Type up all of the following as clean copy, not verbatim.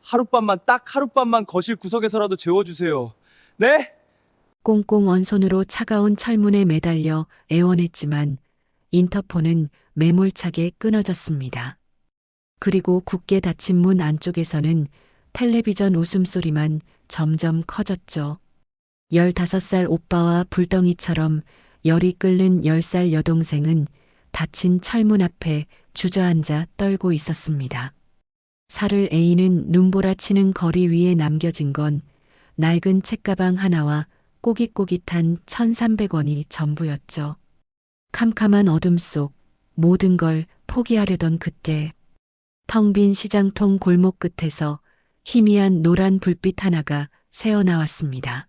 하룻밤만, 딱 하룻밤만 거실 구석에서라도 재워주세요. 네? 꽁꽁 언 손으로 차가운 철문에 매달려 애원했지만 인터폰은 매몰차게 끊어졌습니다. 그리고 굳게 닫힌 문 안쪽에서는 텔레비전 웃음소리만 점점 커졌죠. 15살 오빠와 불덩이처럼 열이 끓는 10살 여동생은 닫힌 철문 앞에 주저앉아 떨고 있었습니다. 살을 에이는 눈보라치는 거리 위에 남겨진 건 낡은 책가방 하나와 꼬깃꼬깃한 1,300원이 전부였죠. 캄캄한 어둠 속 모든 걸 포기하려던 그때 텅 빈 시장통 골목 끝에서 희미한 노란 불빛 하나가 새어나왔습니다.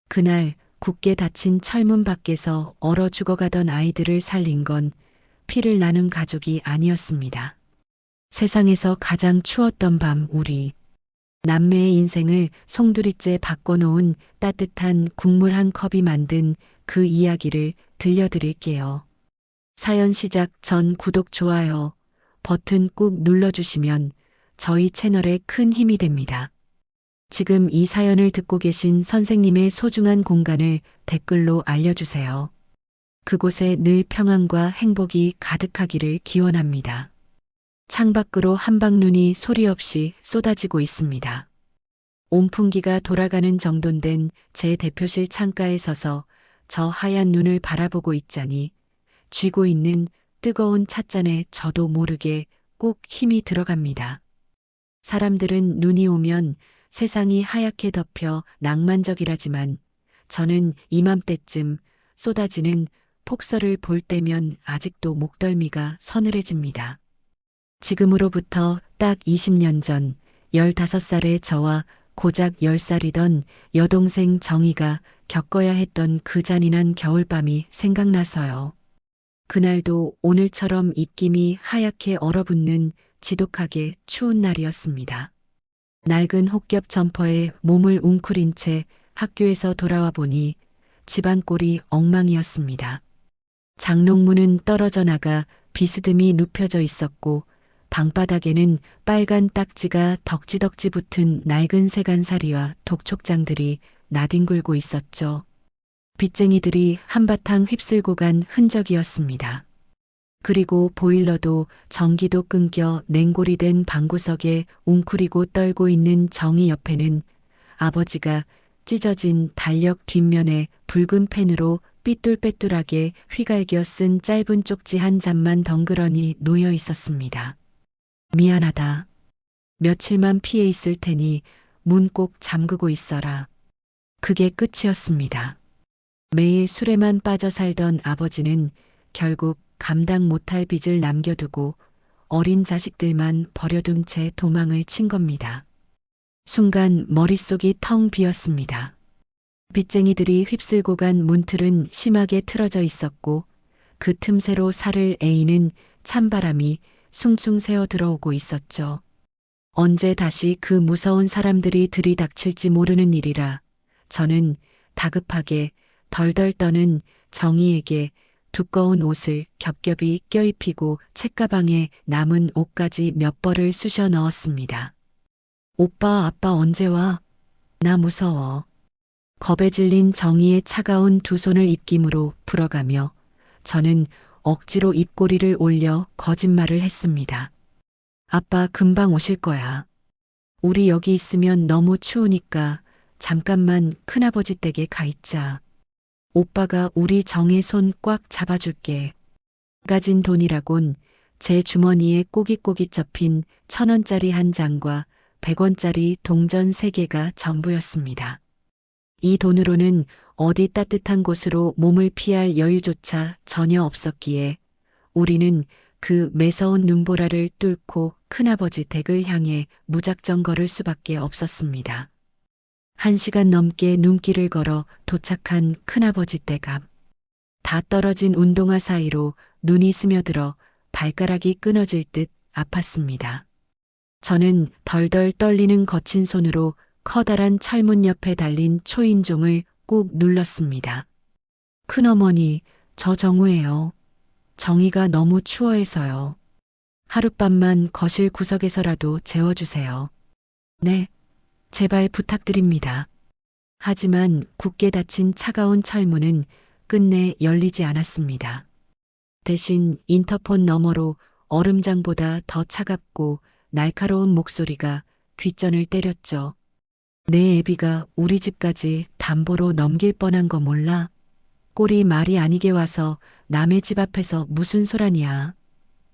그날 굳게 닫힌 철문 밖에서 얼어 죽어가던 아이들을 살린 건 피를 나눈 가족이 아니었습니다. 세상에서 가장 추웠던 밤 우리 남매의 인생을 송두리째 바꿔놓은 따뜻한 국물 한 컵이 만든 그 이야기를 들려드릴게요. 사연 시작 전 구독, 좋아요 버튼 꾹 눌러주시면 저희 채널에 큰 힘이 됩니다. 지금 이 사연을 듣고 계신 선생님의 소중한 공간을 댓글로 알려주세요. 그곳에 늘 평안과 행복이 가득하기를 기원합니다. 창밖으로 한방눈이 소리 없이 쏟아지고 있습니다. 온풍기가 돌아가는 정돈 된 제 대표실 창가에 서서 저 하얀 눈을 바라보고 있자니 쥐고 있는 뜨거운 찻잔에 저도 모르게 꾹 힘이 들어갑니다. 사람들은 눈이 오면 세상이 하얗게 덮여 낭만적이라지만 저는 이맘때쯤 쏟아지는 폭설을 볼 때면 아직도 목덜미가 서늘해집니다. 지금으로부터 딱 20년 전 15살의 저와 고작 10살이던 여동생 정희가 겪어야 했던 그 잔인한 겨울밤이 생각나서요. 그날도 오늘처럼 입김이 하얗게 얼어붙는 지독하게 추운 날이었습니다. 낡은 혹겹 점퍼에 몸을 웅크린 채 학교에서 돌아와 보니 집안 꼴이 엉망이었습니다. 장롱문은 떨어져 나가 비스듬히 눕혀져 있었고 방바닥에는 빨간 딱지가 덕지덕지 붙은 낡은 세간살이와 독촉장들이 나뒹굴고 있었죠. 빚쟁이들이 한바탕 휩쓸고 간 흔적이었습니다. 그리고 보일러도 전기도 끊겨 냉골이 된 방구석에 웅크리고 떨고 있는 정희 옆에는 아버지가 찢어진 달력 뒷면에 붉은 펜으로 삐뚤빼뚤하게 휘갈겨 쓴 짧은 쪽지 한 장만 덩그러니 놓여 있었습니다. 미안하다. 며칠만 피해 있을 테니 문 꼭 잠그고 있어라. 그게 끝이었습니다. 매일 술에만 빠져 살던 아버지는 결국 감당 못할 빚을 남겨두고 어린 자식들만 버려둔 채 도망을 친 겁니다. 순간 머릿속이 텅 비었습니다. 빚쟁이들이 휩쓸고 간 문틀은 심하게 틀어져 있었고 그 틈새로 살을 에이는 찬바람이 숭숭 새어 들어오고 있었죠. 언제 다시 그 무서운 사람들이 들이닥칠지 모르는 일이라 저는 다급하게 덜덜 떠는 정희에게 두꺼운 옷을 겹겹이 껴입히고 책가방에 남은 옷까지 몇 벌을 쑤셔 넣었습니다. 오빠, 아빠 언제 와? 나 무서워. 겁에 질린 정희의 차가운 두 손을 입김으로 풀어가며 저는 억지로 입꼬리를 올려 거짓말을 했습니다. 아빠 금방 오실 거야. 우리 여기 있으면 너무 추우니까 잠깐만 큰아버지 댁에 가 있자. 오빠가 우리 정의 손 꽉 잡아줄게. 가진 돈이라곤 제 주머니에 꼬깃꼬깃 접힌 1,000원짜리 한 장과 100원짜리 동전 3개가 전부였습니다. 이 돈으로는 어디 따뜻한 곳으로 몸을 피할 여유조차 전혀 없었기에 우리는 그 매서운 눈보라를 뚫고 큰아버지 댁을 향해 무작정 걸을 수밖에 없었습니다. 1시간 넘게 눈길을 걸어 도착한 큰아버지 댁 앞. 다 떨어진 운동화 사이로 눈이 스며들어 발가락이 끊어질 듯 아팠습니다. 저는 덜덜 떨리는 거친 손으로 커다란 철문 옆에 달린 초인종을 꾹 눌렀습니다. 큰어머니, 저 정우예요. 정희가 너무 추워해서요. 하룻밤만 거실 구석에서라도 재워주세요. 네, 제발 부탁드립니다. 하지만 굳게 닫힌 차가운 철문은 끝내 열리지 않았습니다. 대신 인터폰 너머로 얼음장보다 더 차갑고 날카로운 목소리가 귓전을 때렸죠. 내 애비가 우리 집까지 담보로 넘길 뻔한 거 몰라? 꼴이 말이 아니게 와서 남의 집 앞에서 무슨 소란이야.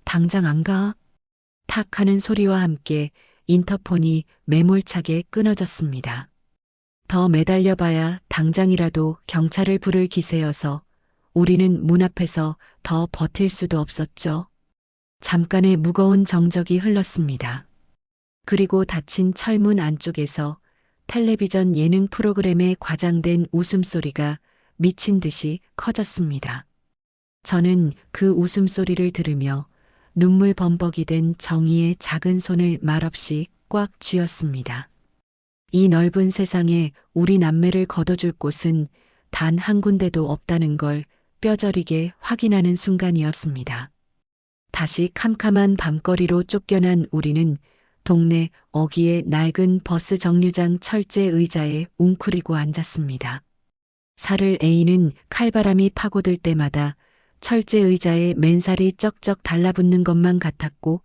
당장 안 가? 탁 하는 소리와 함께 인터폰이 매몰차게 끊어졌습니다. 더 매달려봐야 당장이라도 경찰을 부를 기세여서 우리는 문 앞에서 더 버틸 수도 없었죠. 잠깐의 무거운 정적이 흘렀습니다. 그리고 닫힌 철문 안쪽에서 텔레비전 예능 프로그램에 과장된 웃음소리가 미친 듯이 커졌습니다. 저는 그 웃음소리를 들으며 눈물 범벅이 된 정희의 작은 손을 말없이 꽉 쥐었습니다. 이 넓은 세상에 우리 남매를 거둬줄 곳은 단 한 군데도 없다는 걸 뼈저리게 확인하는 순간이었습니다. 다시 캄캄한 밤거리로 쫓겨난 우리는 동네 어귀의 낡은 버스 정류장 철제 의자에 웅크리고 앉았습니다. 살을 에이는 칼바람이 파고들 때마다 철제 의자에 맨살이 쩍쩍 달라붙는 것만 같았고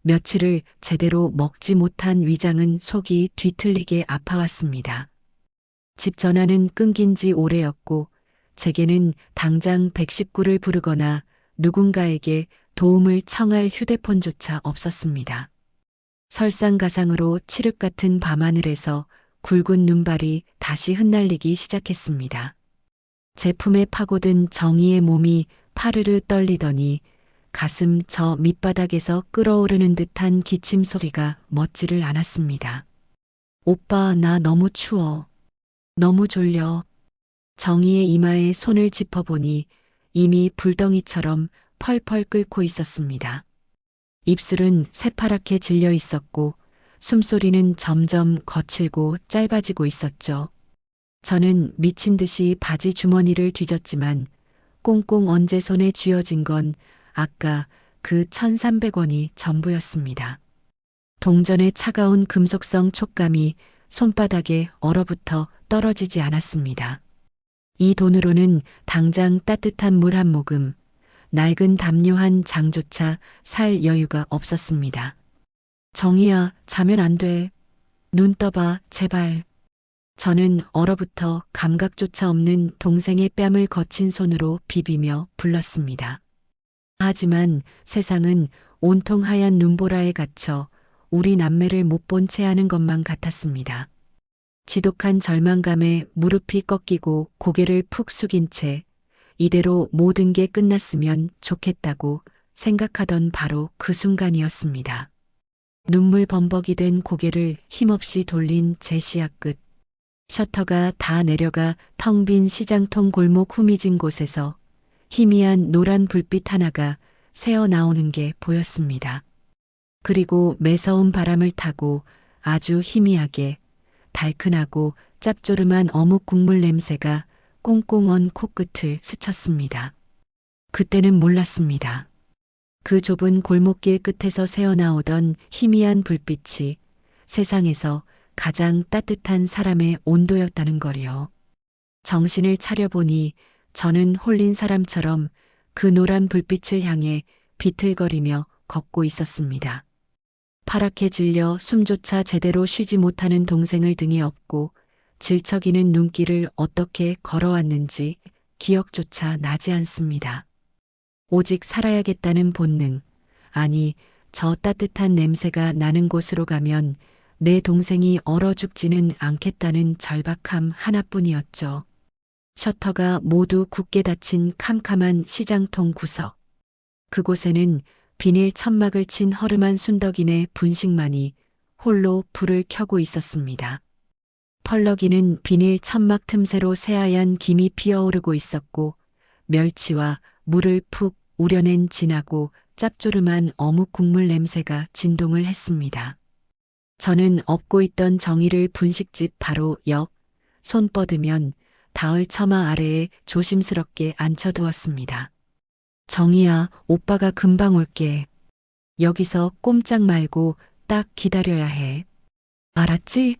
며칠을 제대로 먹지 못한 위장은 속이 뒤틀리게 아파왔습니다. 집 전화는 끊긴 지 오래였고 제게는 당장 119를 부르거나 누군가에게 도움을 청할 휴대폰조차 없었습니다. 설상가상으로 칠흑 같은 밤하늘에서 굵은 눈발이 다시 흩날리기 시작했습니다. 제품에 파고든 정의의 몸이 파르르 떨리더니 가슴 저 밑바닥에서 끓어오르는 듯한 기침 소리가 멎지를 않았습니다. 오빠, 나 너무 추워. 너무 졸려. 정의의 이마에 손을 짚어보니 이미 불덩이처럼 펄펄 끓고 있었습니다. 입술은 새파랗게 질려 있었고 숨소리는 점점 거칠고 짧아지고 있었죠. 저는 미친 듯이 바지 주머니를 뒤졌지만 꽁꽁 언제 손에 쥐어진 건 아까 그 1,300원이 전부였습니다. 동전의 차가운 금속성 촉감이 손바닥에 얼어붙어 떨어지지 않았습니다. 이 돈으로는 당장 따뜻한 물 한 모금, 낡은 담요 한 장조차 살 여유가 없었습니다. 정희야, 자면 안 돼. 눈 떠봐, 제발. 저는 얼어붙어 감각조차 없는 동생의 뺨을 거친 손으로 비비며 불렀습니다. 하지만 세상은 온통 하얀 눈보라에 갇혀 우리 남매를 못 본 채 하는 것만 같았습니다. 지독한 절망감에 무릎이 꺾이고 고개를 푹 숙인 채 이대로 모든 게 끝났으면 좋겠다고 생각하던 바로 그 순간이었습니다. 눈물 범벅이 된 고개를 힘없이 돌린 제 시야 끝. 셔터가 다 내려가 텅 빈 시장통 골목 후미진 곳에서 희미한 노란 불빛 하나가 새어 나오는 게 보였습니다. 그리고 매서운 바람을 타고 아주 희미하게 달큰하고 짭조름한 어묵 국물 냄새가 꽁꽁 언 코끝을 스쳤습니다. 그때는 몰랐습니다. 그 좁은 골목길 끝에서 새어나오던 희미한 불빛이 세상에서 가장 따뜻한 사람의 온도였다는 거리요. 정신을 차려보니 저는 홀린 사람처럼 그 노란 불빛을 향해 비틀거리며 걷고 있었습니다. 파랗게 질려 숨조차 제대로 쉬지 못하는 동생을 등에 업고 질척이는 눈길을 어떻게 걸어왔는지 기억조차 나지 않습니다. 오직 살아야겠다는 본능, 아니 저 따뜻한 냄새가 나는 곳으로 가면 내 동생이 얼어 죽지는 않겠다는 절박함 하나뿐이었죠. 셔터가 모두 굳게 닫힌 캄캄한 시장통 구석. 그곳에는 비닐 천막을 친 허름한 순덕이네 분식만이 홀로 불을 켜고 있었습니다. 펄럭이는 비닐 천막 틈새로 새하얀 김이 피어오르고 있었고 멸치와 물을 푹 우려낸 진하고 짭조름한 어묵 국물 냄새가 진동을 했습니다. 저는 업고 있던 정희를 분식집 바로 옆, 손 뻗으면 닿을 처마 아래에 조심스럽게 앉혀두었습니다. 정희야, 오빠가 금방 올게. 여기서 꼼짝 말고 딱 기다려야 해. 알았어. 알았지?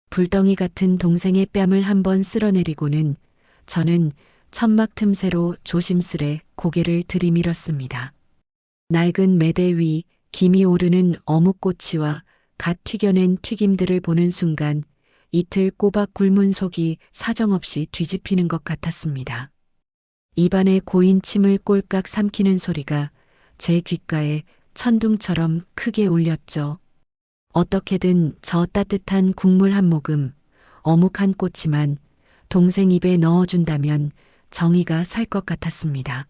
불덩이 같은 동생의 뺨을 한번 쓸어내리고는 저는 천막 틈새로 조심스레 고개를 들이밀었습니다. 낡은 매대 위 김이 오르는 어묵꼬치와 갓 튀겨낸 튀김들을 보는 순간 이틀 꼬박 굶은 속이 사정없이 뒤집히는 것 같았습니다. 입안에 고인 침을 꼴깍 삼키는 소리가 제 귓가에 천둥처럼 크게 울렸죠. 어떻게든 저 따뜻한 국물 한 모금, 어묵 한 꼬치만 동생 입에 넣어준다면 정의가 살 것 같았습니다.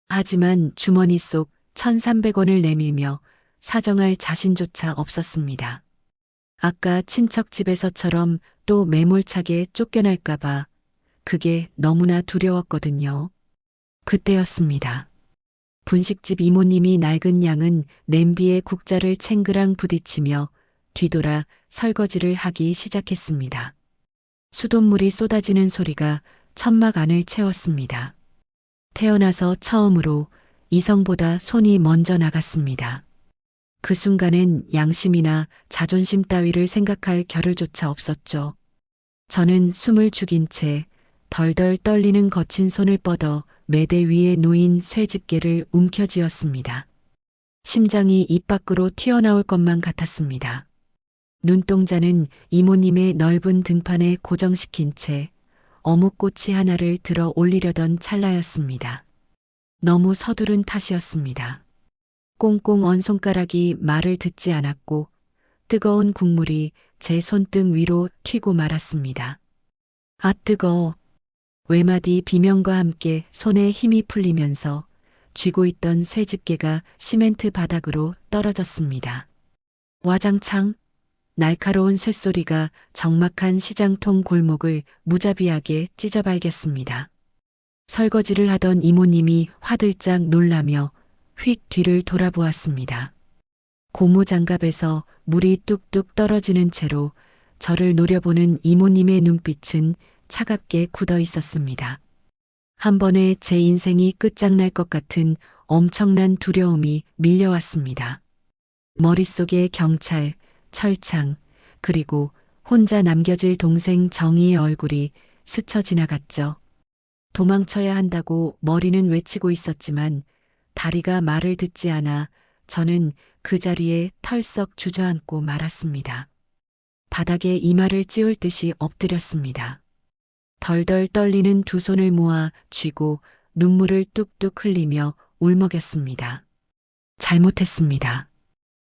하지만 주머니 속 1,300원을 내밀며 사정할 자신조차 없었습니다. 아까 친척 집에서처럼 또 매몰차게 쫓겨날까봐 그게 너무나 두려웠거든요. 그때였습니다. 분식집 이모님이 낡은 양은 냄비에 국자를 챙그랑 부딪히며 뒤돌아 설거지를 하기 시작했습니다. 수돗물이 쏟아지는 소리가 천막 안을 채웠습니다. 태어나서 처음으로 이성보다 손이 먼저 나갔습니다. 그 순간엔 양심이나 자존심 따위를 생각할 겨를조차 없었죠. 저는 숨을 죽인 채 덜덜 떨리는 거친 손을 뻗어 매대 위에 놓인 쇠집게를 움켜쥐었습니다. 심장이 입 밖으로 튀어나올 것만 같았습니다. 눈동자는 이모님의 넓은 등판에 고정시킨 채 어묵꼬치 하나를 들어 올리려던 찰나였습니다. 너무 서두른 탓이었습니다. 꽁꽁 언 손가락이 말을 듣지 않았고 뜨거운 국물이 제 손등 위로 튀고 말았습니다. 아 뜨거워. 외마디 비명과 함께 손에 힘이 풀리면서 쥐고 있던 쇠집게가 시멘트 바닥으로 떨어졌습니다. 와장창 날카로운 쇳소리가 적막한 시장통 골목을 무자비하게 찢어발겼습니다. 설거지를 하던 이모님이 화들짝 놀라며 휙 뒤를 돌아보았습니다. 고무장갑에서 물이 뚝뚝 떨어지는 채로 저를 노려보는 이모님의 눈빛은 차갑게 굳어 있었습니다. 한 번에 제 인생이 끝장날 것 같은 엄청난 두려움이 밀려왔습니다. 머릿속에 경찰, 철창, 그리고 혼자 남겨질 동생 정희의 얼굴이 스쳐 지나갔죠. 도망쳐야 한다고 머리는 외치고 있었지만 다리가 말을 듣지 않아 저는 그 자리에 털썩 주저앉고 말았습니다. 바닥에 이마를 찌울 듯이 엎드렸습니다. 덜덜 떨리는 두 손을 모아 쥐고 눈물을 뚝뚝 흘리며 울먹였습니다. 잘못했습니다.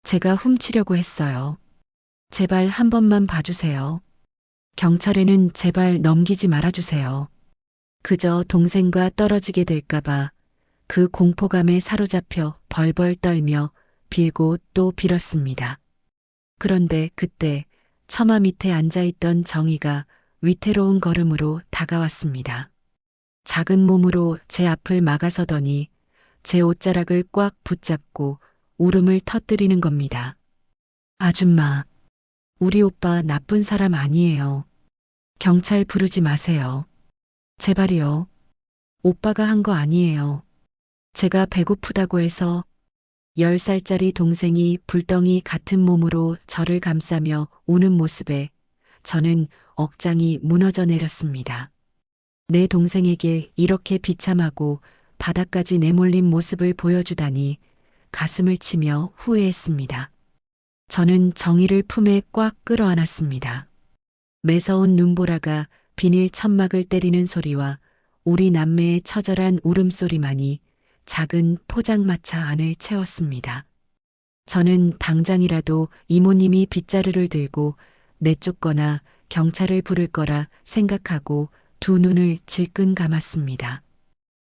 제가 훔치려고 했어요. 제발 한 번만 봐주세요. 경찰에는 제발 넘기지 말아주세요. 그저 동생과 떨어지게 될까봐 그 공포감에 사로잡혀 벌벌 떨며 빌고 또 빌었습니다. 그런데 그때 처마 밑에 앉아있던 정희가 위태로운 걸음으로 다가왔습니다. 작은 몸으로 제 앞을 막아서더니 제 옷자락을 꽉 붙잡고 울음을 터뜨리는 겁니다. 아줌마, 우리 오빠 나쁜 사람 아니에요. 경찰 부르지 마세요. 제발이요. 오빠가 한 거 아니에요. 제가 배고프다고 해서 10살짜리 동생이 불덩이 같은 몸으로 저를 감싸며 우는 모습에 저는 억장이 무너져 내렸습니다. 내 동생에게 이렇게 비참하고 바닥까지 내몰린 모습을 보여주다니 가슴을 치며 후회했습니다. 저는 정희를 품에 꽉 끌어안았습니다. 매서운 눈보라가 비닐 천막을 때리는 소리와 우리 남매의 처절한 울음소리만이 작은 포장마차 안을 채웠습니다. 저는 당장이라도 이모님이 빗자루를 들고 내쫓거나 경찰을 부를 거라 생각하고 두 눈을 질끈 감았습니다.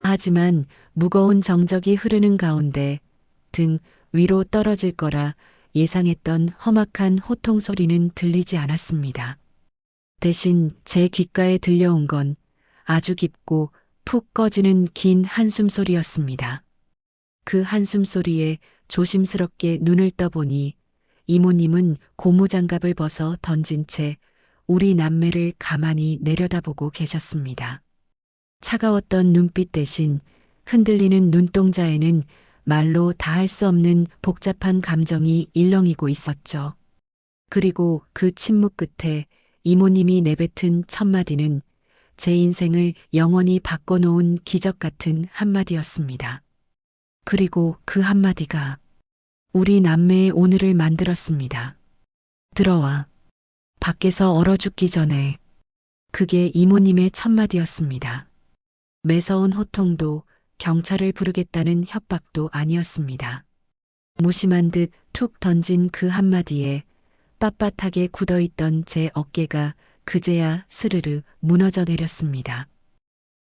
하지만 무거운 정적이 흐르는 가운데 등 위로 떨어질 거라 예상했던 험악한 호통 소리는 들리지 않았습니다. 대신 제 귓가에 들려온 건 아주 깊고 푹 꺼지는 긴 한숨 소리였습니다. 그 한숨 소리에 조심스럽게 눈을 떠보니 이모님은 고무장갑을 벗어 던진 채 우리 남매를 가만히 내려다보고 계셨습니다. 차가웠던 눈빛 대신 흔들리는 눈동자에는 말로 다 할 수 없는 복잡한 감정이 일렁이고 있었죠. 그리고 그 침묵 끝에 이모님이 내뱉은 첫마디는 제 인생을 영원히 바꿔놓은 기적 같은 한마디였습니다. 그리고 그 한마디가 우리 남매의 오늘을 만들었습니다. 들어와. 밖에서 얼어 죽기 전에. 그게 이모님의 첫마디였습니다. 매서운 호통도 경찰을 부르겠다는 협박도 아니었습니다. 무심한 듯 툭 던진 그 한마디에 빳빳하게 굳어있던 제 어깨가 그제야 스르르 무너져 내렸습니다.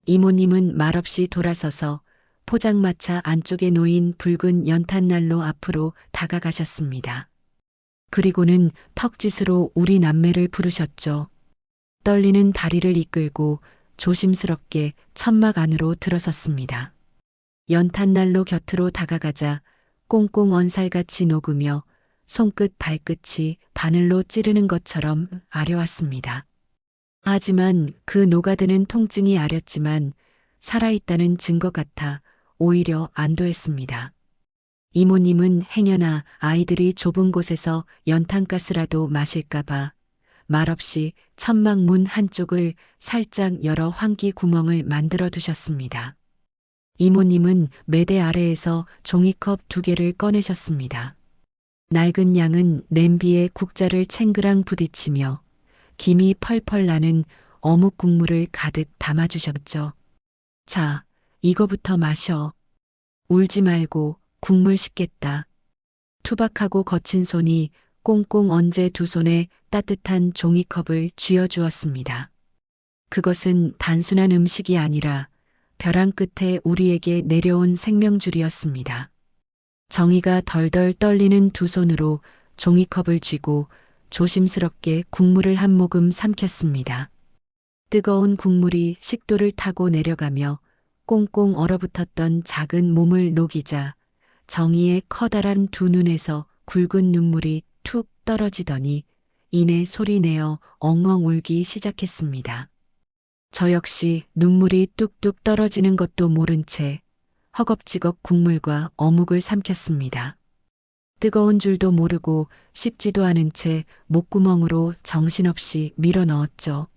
이모님은 말없이 돌아서서 포장마차 안쪽에 놓인 붉은 연탄난로 앞으로 다가가셨습니다. 그리고는 턱짓으로 우리 남매를 부르셨죠. 떨리는 다리를 이끌고 조심스럽게 천막 안으로 들어섰습니다. 연탄난로 곁으로 다가가자 꽁꽁 언살같이 녹으며 손끝 발끝이 바늘로 찌르는 것처럼 아려왔습니다. 하지만 그 녹아드는 통증이 아렸지만 살아있다는 증거 같아 오히려 안도했습니다. 이모님은 행여나 아이들이 좁은 곳에서 연탄가스라도 마실까봐 말없이 천막 문 한쪽을 살짝 열어 환기 구멍을 만들어 두셨습니다. 이모님은 매대 아래에서 종이컵 2개를 꺼내셨습니다. 낡은 양은 냄비에 국자를 챙그랑 부딪히며 김이 펄펄 나는 어묵 국물을 가득 담아주셨죠. 자, 이거부터 마셔. 울지 말고 국물 식겠다. 투박하고 거친 손이 꽁꽁 얹은 두 손에 따뜻한 종이컵을 쥐어주었습니다. 그것은 단순한 음식이 아니라 벼랑 끝에 우리에게 내려온 생명줄이었습니다. 정희가 덜덜 떨리는 두 손으로 종이컵을 쥐고 조심스럽게 국물을 한 모금 삼켰습니다. 뜨거운 국물이 식도를 타고 내려가며 꽁꽁 얼어붙었던 작은 몸을 녹이자 정희의 커다란 두 눈에서 굵은 눈물이 툭 떨어지더니 이내 소리내어 엉엉 울기 시작했습니다. 저 역시 눈물이 뚝뚝 떨어지는 것도 모른 채 허겁지겁 국물과 어묵을 삼켰습니다. 뜨거운 줄도 모르고 씹지도 않은 채 목구멍으로 정신없이 밀어 넣었죠.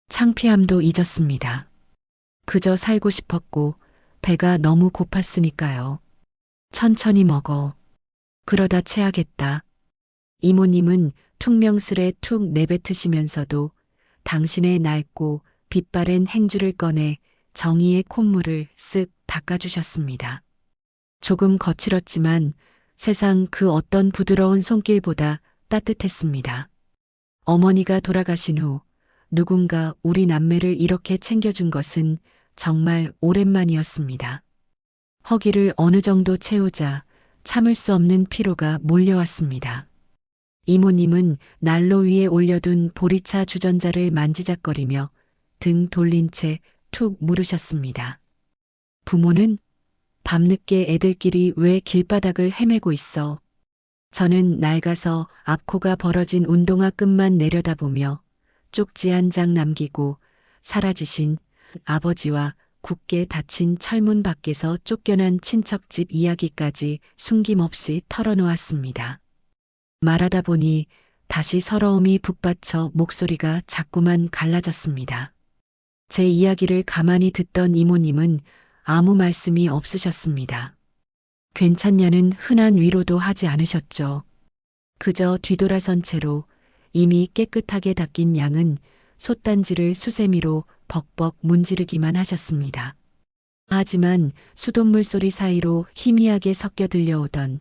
창피함도 잊었습니다. 그저 살고 싶었고 배가 너무 고팠으니까요. 천천히 먹어. 그러다 체하겠다. 이모님은 퉁명스레 툭 내뱉으시면서도 당신의 낡고 빛바랜 행주를 꺼내 정희의 콧물을 쓱 닦아주셨습니다. 조금 거칠었지만 세상 그 어떤 부드러운 손길보다 따뜻했습니다. 어머니가 돌아가신 후 누군가 우리 남매를 이렇게 챙겨준 것은 정말 오랜만이었습니다. 허기를 어느 정도 채우자 참을 수 없는 피로가 몰려왔습니다. 이모님은 난로 위에 올려둔 보리차 주전자를 만지작거리며 등 돌린 채 툭 물으셨습니다. 부모는? 밤늦게 애들끼리 왜 길바닥을 헤매고 있어? 저는 낡아서 앞코가 벌어진 운동화 끈만 내려다보며 쪽지 한 장 남기고 사라지신 아버지와 굳게 닫힌 철문 밖에서 쫓겨난 친척집 이야기까지 숨김없이 털어놓았습니다. 말하다 보니 다시 서러움이 북받쳐 목소리가 자꾸만 갈라졌습니다. 제 이야기를 가만히 듣던 이모님은 아무 말씀이 없으셨습니다. 괜찮냐는 흔한 위로도 하지 않으셨죠. 그저 뒤돌아선 채로 이미 깨끗하게 닦인 양은 솥단지를 수세미로 벅벅 문지르기만 하셨습니다. 하지만 수돗물 소리 사이로 희미하게 섞여 들려오던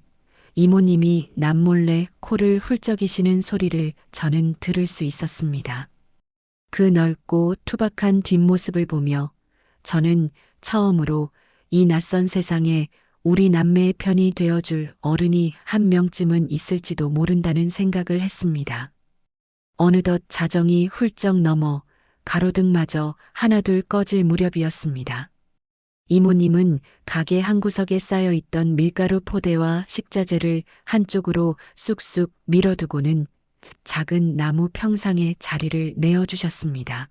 이모님이 남몰래 코를 훌쩍이시는 소리를 저는 들을 수 있었습니다. 그 넓고 투박한 뒷모습을 보며 저는 처음으로 이 낯선 세상에 우리 남매의 편이 되어줄 어른이 한 명쯤은 있을지도 모른다는 생각을 했습니다. 어느덧 자정이 훌쩍 넘어 가로등마저 하나둘 꺼질 무렵이었습니다. 이모님은 가게 한 구석에 쌓여있던 밀가루 포대와 식자재를 한쪽으로 쑥쑥 밀어두고는 작은 나무 평상에 자리를 내어주셨습니다.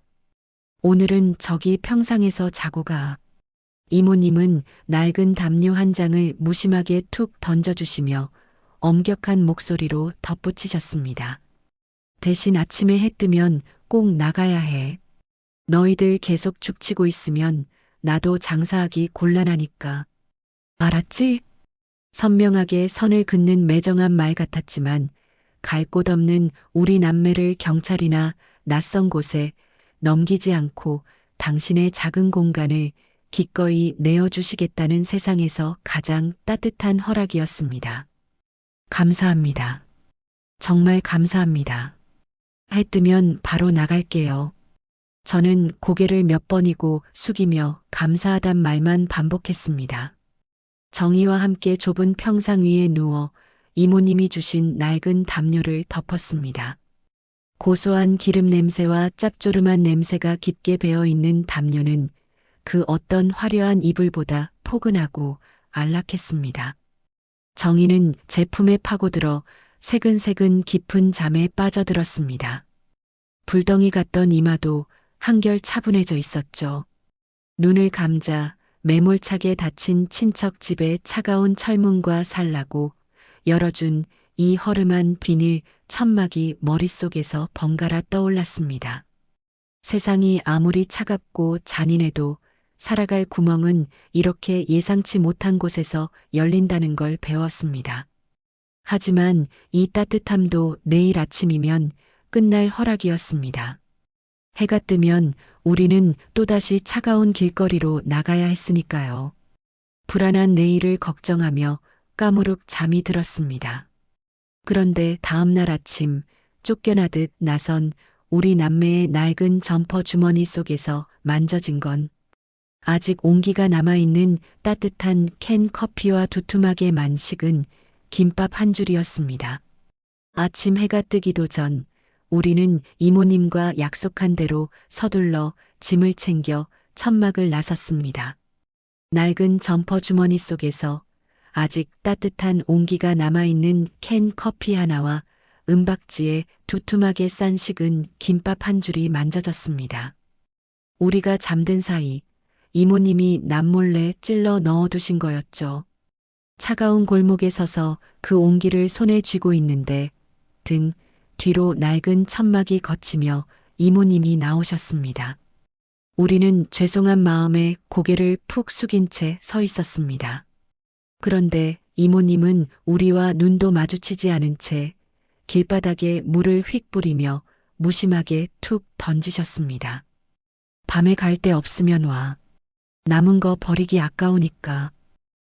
오늘은 저기 평상에서 자고 가. 이모님은 낡은 담요 한 장을 무심하게 툭 던져주시며 엄격한 목소리로 덧붙이셨습니다. 대신 아침에 해 뜨면 꼭 나가야 해. 너희들 계속 죽치고 있으면 나도 장사하기 곤란하니까. 알았지? 선명하게 선을 긋는 매정한 말 같았지만 갈 곳 없는 우리 남매를 경찰이나 낯선 곳에 넘기지 않고 당신의 작은 공간을 기꺼이 내어주시겠다는 세상에서 가장 따뜻한 허락이었습니다. 감사합니다. 정말 감사합니다. 해 뜨면 바로 나갈게요. 저는 고개를 몇 번이고 숙이며 감사하단 말만 반복했습니다. 정희와 함께 좁은 평상 위에 누워 이모님이 주신 낡은 담요를 덮었습니다. 고소한 기름 냄새와 짭조름한 냄새가 깊게 배어 있는 담요는 그 어떤 화려한 이불보다 포근하고 안락했습니다. 정희는 제품에 파고들어 새근새근 깊은 잠에 빠져들었습니다. 불덩이 같던 이마도 한결 차분해져 있었죠. 눈을 감자 매몰차게 닫힌 친척 집의 차가운 철문과 살라고 열어준 이 허름한 비닐 천막이 머릿속에서 번갈아 떠올랐습니다. 세상이 아무리 차갑고 잔인해도 살아갈 구멍은 이렇게 예상치 못한 곳에서 열린다는 걸 배웠습니다. 하지만 이 따뜻함도 내일 아침이면 끝날 허락이었습니다. 해가 뜨면 우리는 또다시 차가운 길거리로 나가야 했으니까요. 불안한 내일을 걱정하며 까무룩 잠이 들었습니다. 그런데 다음 날 아침 쫓겨나듯 나선 우리 남매의 낡은 점퍼 주머니 속에서 만져진 건 아직 온기가 남아있는 따뜻한 캔 커피와 두툼하게 만식은 김밥 한 줄이었습니다. 아침 해가 뜨기도 전 우리는 이모님과 약속한 대로 서둘러 짐을 챙겨 천막을 나섰습니다. 낡은 점퍼 주머니 속에서 아직 따뜻한 온기가 남아있는 캔 커피 하나와 은박지에 두툼하게 싼 식은 김밥 한 줄이 만져졌습니다. 우리가 잠든 사이 이모님이 남몰래 찔러 넣어두신 거였죠. 차가운 골목에 서서 그 온기를 손에 쥐고 있는데 등 뒤로 낡은 천막이 걷히며 이모님이 나오셨습니다. 우리는 죄송한 마음에 고개를 푹 숙인 채 서 있었습니다. 그런데 이모님은 우리와 눈도 마주치지 않은 채 길바닥에 물을 휙 뿌리며 무심하게 툭 던지셨습니다. 밤에 갈 데 없으면 와. 남은 거 버리기 아까우니까.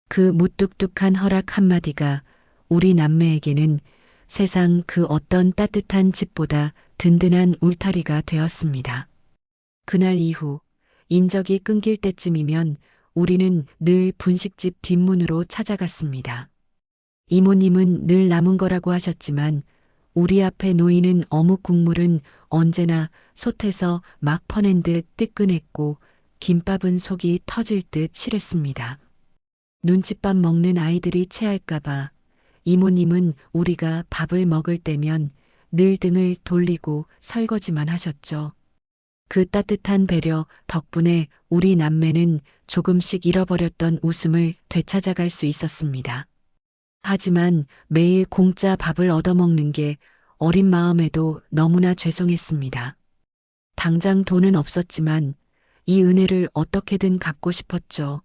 그 무뚝뚝한 허락 한마디가 우리 남매에게는 세상 그 어떤 따뜻한 집보다 든든한 울타리가 되었습니다. 그날 이후 인적이 끊길 때쯤이면 우리는 늘 분식집 뒷문으로 찾아갔습니다. 이모님은 늘 남은 거라고 하셨지만 우리 앞에 놓이는 어묵 국물은 언제나 솥에서 막 퍼낸 듯 뜨끈했고 김밥은 속이 터질 듯 실했습니다. 눈칫밥 먹는 아이들이 체할까봐 이모님은 우리가 밥을 먹을 때면 늘 등을 돌리고 설거지만 하셨죠. 그 따뜻한 배려 덕분에 우리 남매는 조금씩 잃어버렸던 웃음을 되찾아갈 수 있었습니다. 하지만 매일 공짜 밥을 얻어먹는 게 어린 마음에도 너무나 죄송했습니다. 당장 돈은 없었지만 이 은혜를 어떻게든 갚고 싶었죠.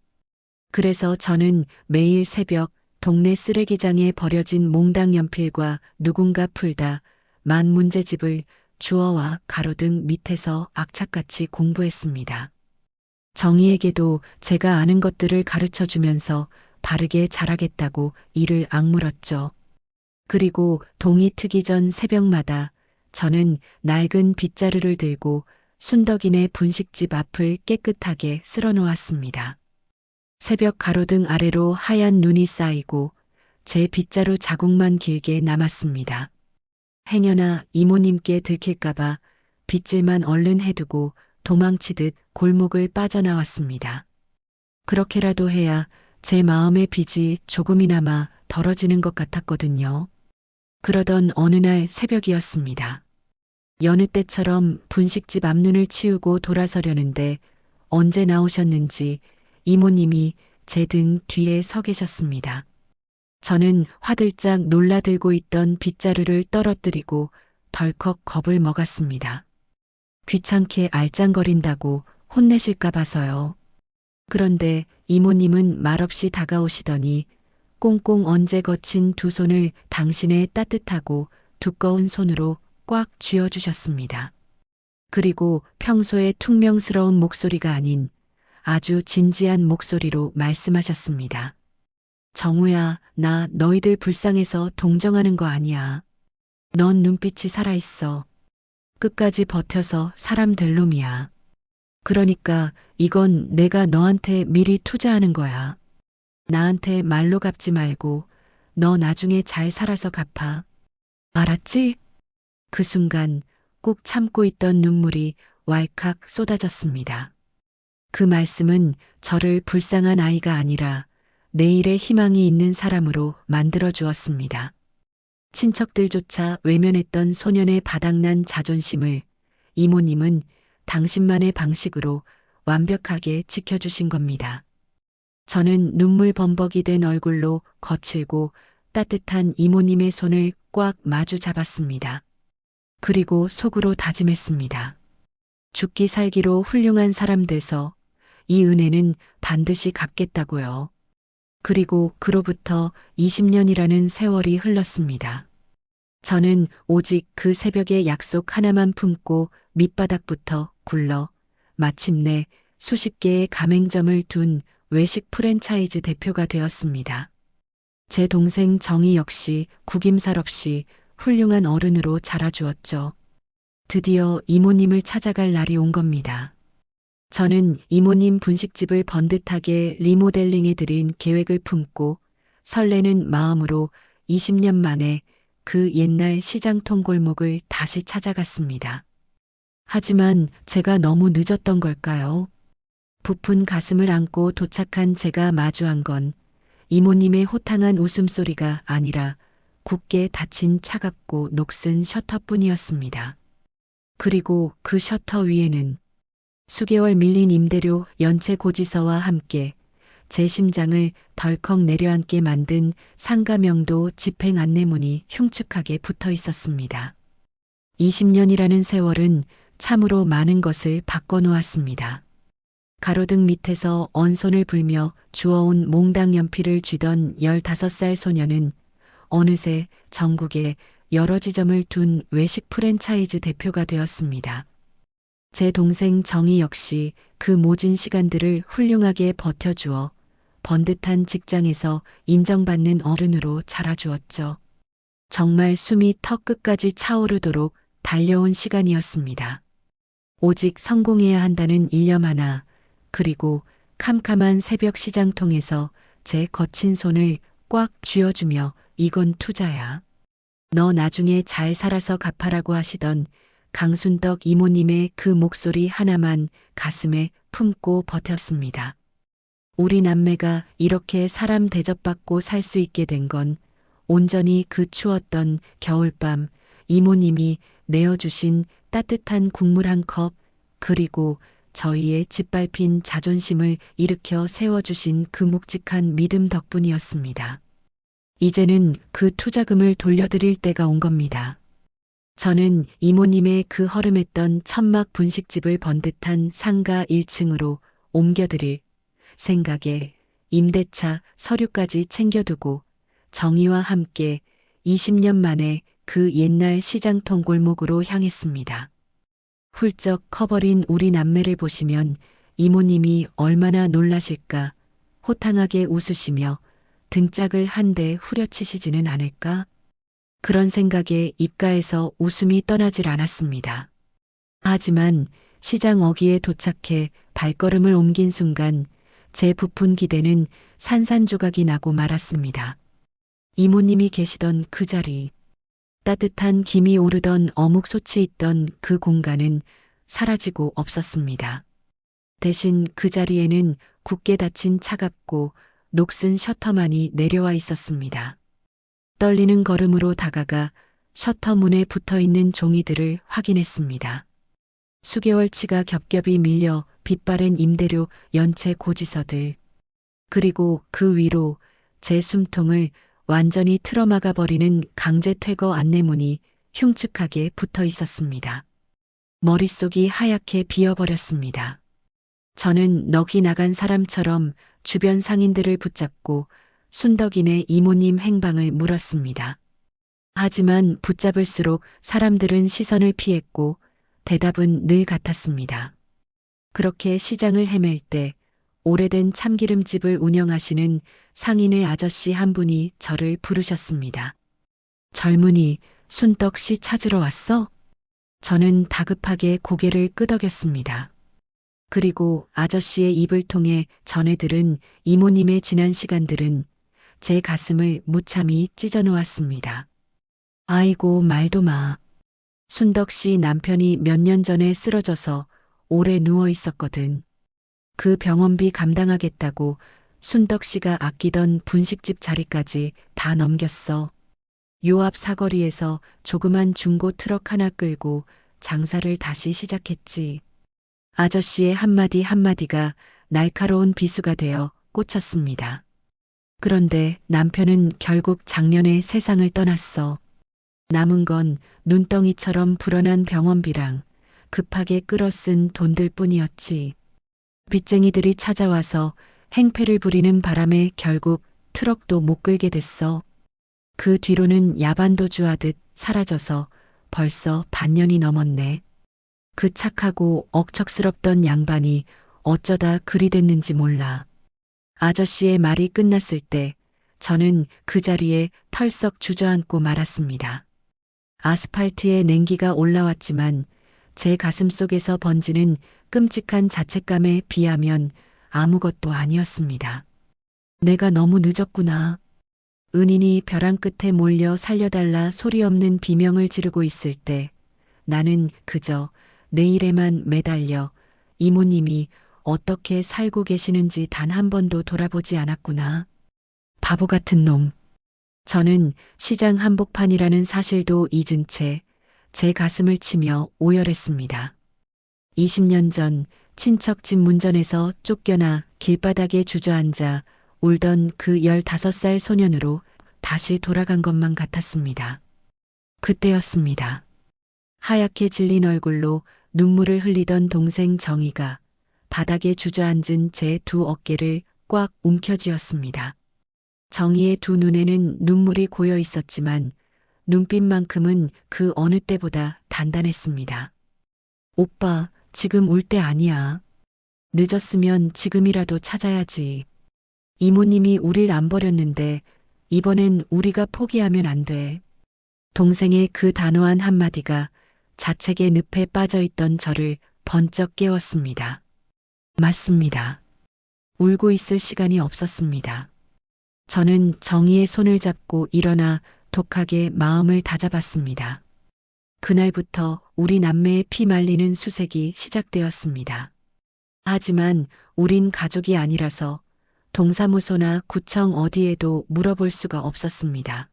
그래서 저는 매일 새벽 동네 쓰레기장에 버려진 몽당 연필과 누군가 풀다 만 문제집을 주어와 가로등 밑에서 악착같이 공부했습니다. 정희에게도 제가 아는 것들을 가르쳐 주면서 바르게 자라겠다고 이를 악물었죠. 그리고 동이 트기 전 새벽마다 저는 낡은 빗자루를 들고 순덕이네 분식집 앞을 깨끗하게 쓸어 놓았습니다. 새벽 가로등 아래로 하얀 눈이 쌓이고 제 빗자루 자국만 길게 남았습니다. 행여나 이모님께 들킬까봐 빗질만 얼른 해두고 도망치듯 골목을 빠져나왔습니다. 그렇게라도 해야 제 마음의 빚이 조금이나마 덜어지는 것 같았거든요. 그러던 어느 날 새벽이었습니다. 여느 때처럼 분식집 앞눈을 치우고 돌아서려는데 언제 나오셨는지 이모님이 제 등 뒤에 서 계셨습니다. 저는 화들짝 놀라들고 있던 빗자루를 떨어뜨리고 덜컥 겁을 먹었습니다. 귀찮게 알짱거린다고 혼내실까 봐서요. 그런데 이모님은 말없이 다가오시더니 꽁꽁 언제 거친 두 손을 당신의 따뜻하고 두꺼운 손으로 꽉 쥐어주셨습니다. 그리고 평소의 퉁명스러운 목소리가 아닌 아주 진지한 목소리로 말씀하셨습니다. 정우야, 나 너희들 불쌍해서 동정하는 거 아니야. 넌 눈빛이 살아있어. 끝까지 버텨서 사람 될 놈이야. 그러니까 이건 내가 너한테 미리 투자하는 거야. 나한테 말로 갚지 말고 너 나중에 잘 살아서 갚아. 알았지? 그 순간 꾹 참고 있던 눈물이 왈칵 쏟아졌습니다. 그 말씀은 저를 불쌍한 아이가 아니라 내일의 희망이 있는 사람으로 만들어 주었습니다. 친척들조차 외면했던 소년의 바닥난 자존심을 이모님은 당신만의 방식으로 완벽하게 지켜주신 겁니다. 저는 눈물 범벅이 된 얼굴로 거칠고 따뜻한 이모님의 손을 꽉 마주 잡았습니다. 그리고 속으로 다짐했습니다. 죽기 살기로 훌륭한 사람 돼서 이 은혜는 반드시 갚겠다고요. 그리고 그로부터 20년이라는 세월이 흘렀습니다. 저는 오직 그 새벽의 약속 하나만 품고 밑바닥부터 굴러 마침내 수십 개의 가맹점을 둔 외식 프랜차이즈 대표가 되었습니다. 제 동생 정희 역시 구김살 없이 훌륭한 어른으로 자라주었죠. 드디어 이모님을 찾아갈 날이 온 겁니다. 저는 이모님 분식집을 번듯하게 리모델링해드린 계획을 품고 설레는 마음으로 20년 만에 그 옛날 시장통 골목을 다시 찾아갔습니다. 하지만 제가 너무 늦었던 걸까요? 부푼 가슴을 안고 도착한 제가 마주한 건 이모님의 호탕한 웃음소리가 아니라 굳게 닫힌 차갑고 녹슨 셔터뿐이었습니다. 그리고 그 셔터 위에는 수개월 밀린 임대료 연체 고지서와 함께 제 심장을 덜컥 내려앉게 만든 상가명도 집행 안내문이 흉측하게 붙어 있었습니다. 20년이라는 세월은 참으로 많은 것을 바꿔놓았습니다. 가로등 밑에서 언손을 불며 주워온 몽당 연필을 쥐던 15살 소녀는 어느새 전국에 여러 지점을 둔 외식 프랜차이즈 대표가 되었습니다. 제 동생 정희 역시 그 모진 시간들을 훌륭하게 버텨주어 번듯한 직장에서 인정받는 어른으로 자라주었죠. 정말 숨이 턱 끝까지 차오르도록 달려온 시간이었습니다. 오직 성공해야 한다는 일념 하나, 그리고 캄캄한 새벽 시장통에서 제 거친 손을 꽉 쥐어주며 이건 투자야. 너 나중에 잘 살아서 갚아라고 하시던 강순덕 이모님의 그 목소리 하나만 가슴에 품고 버텼습니다. 우리 남매가 이렇게 사람 대접받고 살 수 있게 된 건 온전히 그 추웠던 겨울밤 이모님이 내어주신 따뜻한 국물 한 컵, 그리고 저희의 짓밟힌 자존심을 일으켜 세워주신 그 묵직한 믿음 덕분이었습니다. 이제는 그 투자금을 돌려드릴 때가 온 겁니다. 저는 이모님의 그 허름했던 천막 분식집을 번듯한 상가 1층으로 옮겨드릴 생각에 임대차 서류까지 챙겨두고 정희와 함께 20년 만에 그 옛날 시장통 골목으로 향했습니다. 훌쩍 커버린 우리 남매를 보시면 이모님이 얼마나 놀라실까, 호탕하게 웃으시며 등짝을 한 대 후려치시지는 않을까? 그런 생각에 입가에서 웃음이 떠나질 않았습니다. 하지만 시장 어귀에 도착해 발걸음을 옮긴 순간 제 부푼 기대는 산산조각이 나고 말았습니다. 이모님이 계시던 그 자리, 따뜻한 김이 오르던 어묵솥이 있던 그 공간은 사라지고 없었습니다. 대신 그 자리에는 굳게 닫힌 차갑고 녹슨 셔터만이 내려와 있었습니다. 떨리는 걸음으로 다가가 셔터 문에 붙어있는 종이들을 확인했습니다. 수개월치가 겹겹이 밀려 빗바랜 임대료 연체 고지서들, 그리고 그 위로 제 숨통을 완전히 틀어막아 버리는 강제 퇴거 안내문이 흉측하게 붙어 있었습니다. 머릿속이 하얗게 비어버렸습니다. 저는 넋이 나간 사람처럼 주변 상인들을 붙잡고 순덕이네 이모님 행방을 물었습니다. 하지만 붙잡을수록 사람들은 시선을 피했고 대답은 늘 같았습니다. 그렇게 시장을 헤맬 때 오래된 참기름집을 운영하시는 상인의 아저씨 한 분이 저를 부르셨습니다. 젊은이, 순덕 씨 찾으러 왔어? 저는 다급하게 고개를 끄덕였습니다. 그리고 아저씨의 입을 통해 전해 들은 이모님의 지난 시간들은 제 가슴을 무참히 찢어 놓았습니다. 아이고, 말도 마. 순덕 씨 남편이 몇 년 전에 쓰러져서 오래 누워 있었거든. 그 병원비 감당하겠다고 순덕 씨가 아끼던 분식집 자리까지 다 넘겼어. 요 앞 사거리에서 조그만 중고 트럭 하나 끌고 장사를 다시 시작했지. 아저씨의 한마디 한마디가 날카로운 비수가 되어 꽂혔습니다. 그런데 남편은 결국 작년에 세상을 떠났어. 남은 건 눈덩이처럼 불어난 병원비랑 급하게 끌어쓴 돈들 뿐이었지. 빚쟁이들이 찾아와서 행패를 부리는 바람에 결국 트럭도 못 끌게 됐어. 그 뒤로는 야반도주하듯 사라져서 벌써 반년이 넘었네. 그 착하고 억척스럽던 양반이 어쩌다 그리 됐는지 몰라. 아저씨의 말이 끝났을 때 저는 그 자리에 털썩 주저앉고 말았습니다. 아스팔트에 냉기가 올라왔지만 제 가슴 속에서 번지는 끔찍한 자책감에 비하면 아무것도 아니었습니다. 내가 너무 늦었구나. 은인이 벼랑 끝에 몰려 살려달라 소리 없는 비명을 지르고 있을 때 나는 그저 내 일에만 매달려 이모님이 어떻게 살고 계시는지 단 한 번도 돌아보지 않았구나. 바보 같은 놈. 저는 시장 한복판이라는 사실도 잊은 채 제 가슴을 치며 오열했습니다. 20년 전 친척 집 문전에서 쫓겨나 길바닥에 주저앉아 울던 그 15살 소년으로 다시 돌아간 것만 같았습니다. 그때였습니다. 하얗게 질린 얼굴로 눈물을 흘리던 동생 정희가 바닥에 주저앉은 제 두 어깨를 꽉 움켜쥐었습니다. 정희의 두 눈에는 눈물이 고여 있었지만 눈빛만큼은 그 어느 때보다 단단했습니다. 오빠, 지금 울 때 아니야. 늦었으면 지금이라도 찾아야지. 이모님이 우릴 안 버렸는데 이번엔 우리가 포기하면 안 돼. 동생의 그 단호한 한마디가 자책의 늪에 빠져있던 저를 번쩍 깨웠습니다. 맞습니다. 울고 있을 시간이 없었습니다. 저는 정희의 손을 잡고 일어나 독하게 마음을 다잡았습니다. 그날부터 우리 남매의 피 말리는 수색이 시작되었습니다. 하지만 우린 가족이 아니라서 동사무소나 구청 어디에도 물어볼 수가 없었습니다.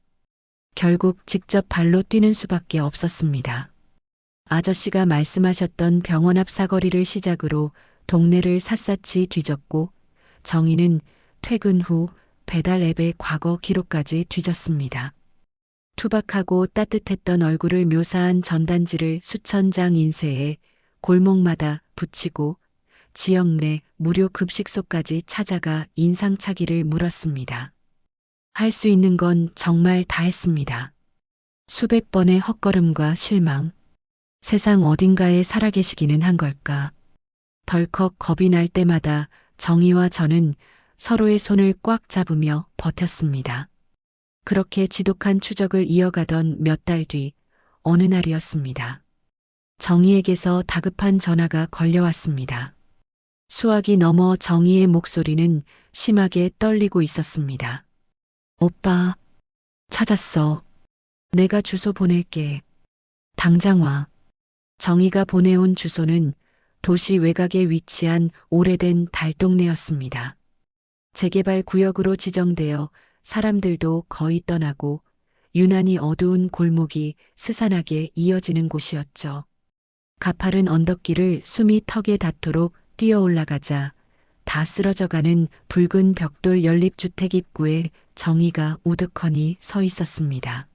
결국 직접 발로 뛰는 수밖에 없었습니다. 아저씨가 말씀하셨던 병원 앞 사거리를 시작으로 동네를 샅샅이 뒤졌고 정희는 퇴근 후 배달 앱의 과거 기록까지 뒤졌습니다. 투박하고 따뜻했던 얼굴을 묘사한 전단지를 수천 장 인쇄해 골목마다 붙이고 지역 내 무료 급식소까지 찾아가 인상착의를 물었습니다. 할 수 있는 건 정말 다 했습니다. 수백 번의 헛걸음과 실망. 세상 어딘가에 살아계시기는 한 걸까. 덜컥 겁이 날 때마다 정희와 저는 서로의 손을 꽉 잡으며 버텼습니다. 그렇게 지독한 추적을 이어가던 몇 달 뒤 어느 날이었습니다. 정희에게서 다급한 전화가 걸려왔습니다. 수화기 너머 정희의 목소리는 심하게 떨리고 있었습니다. 오빠, 찾았어. 내가 주소 보낼게. 당장 와. 정희가 보내온 주소는 도시 외곽에 위치한 오래된 달동네였습니다. 재개발 구역으로 지정되어 사람들도 거의 떠나고 유난히 어두운 골목이 스산하게 이어지는 곳이었죠. 가파른 언덕길을 숨이 턱에 닿도록 뛰어 올라가자 다 쓰러져가는 붉은 벽돌 연립주택 입구에 정희가 우두커니 서 있었습니다.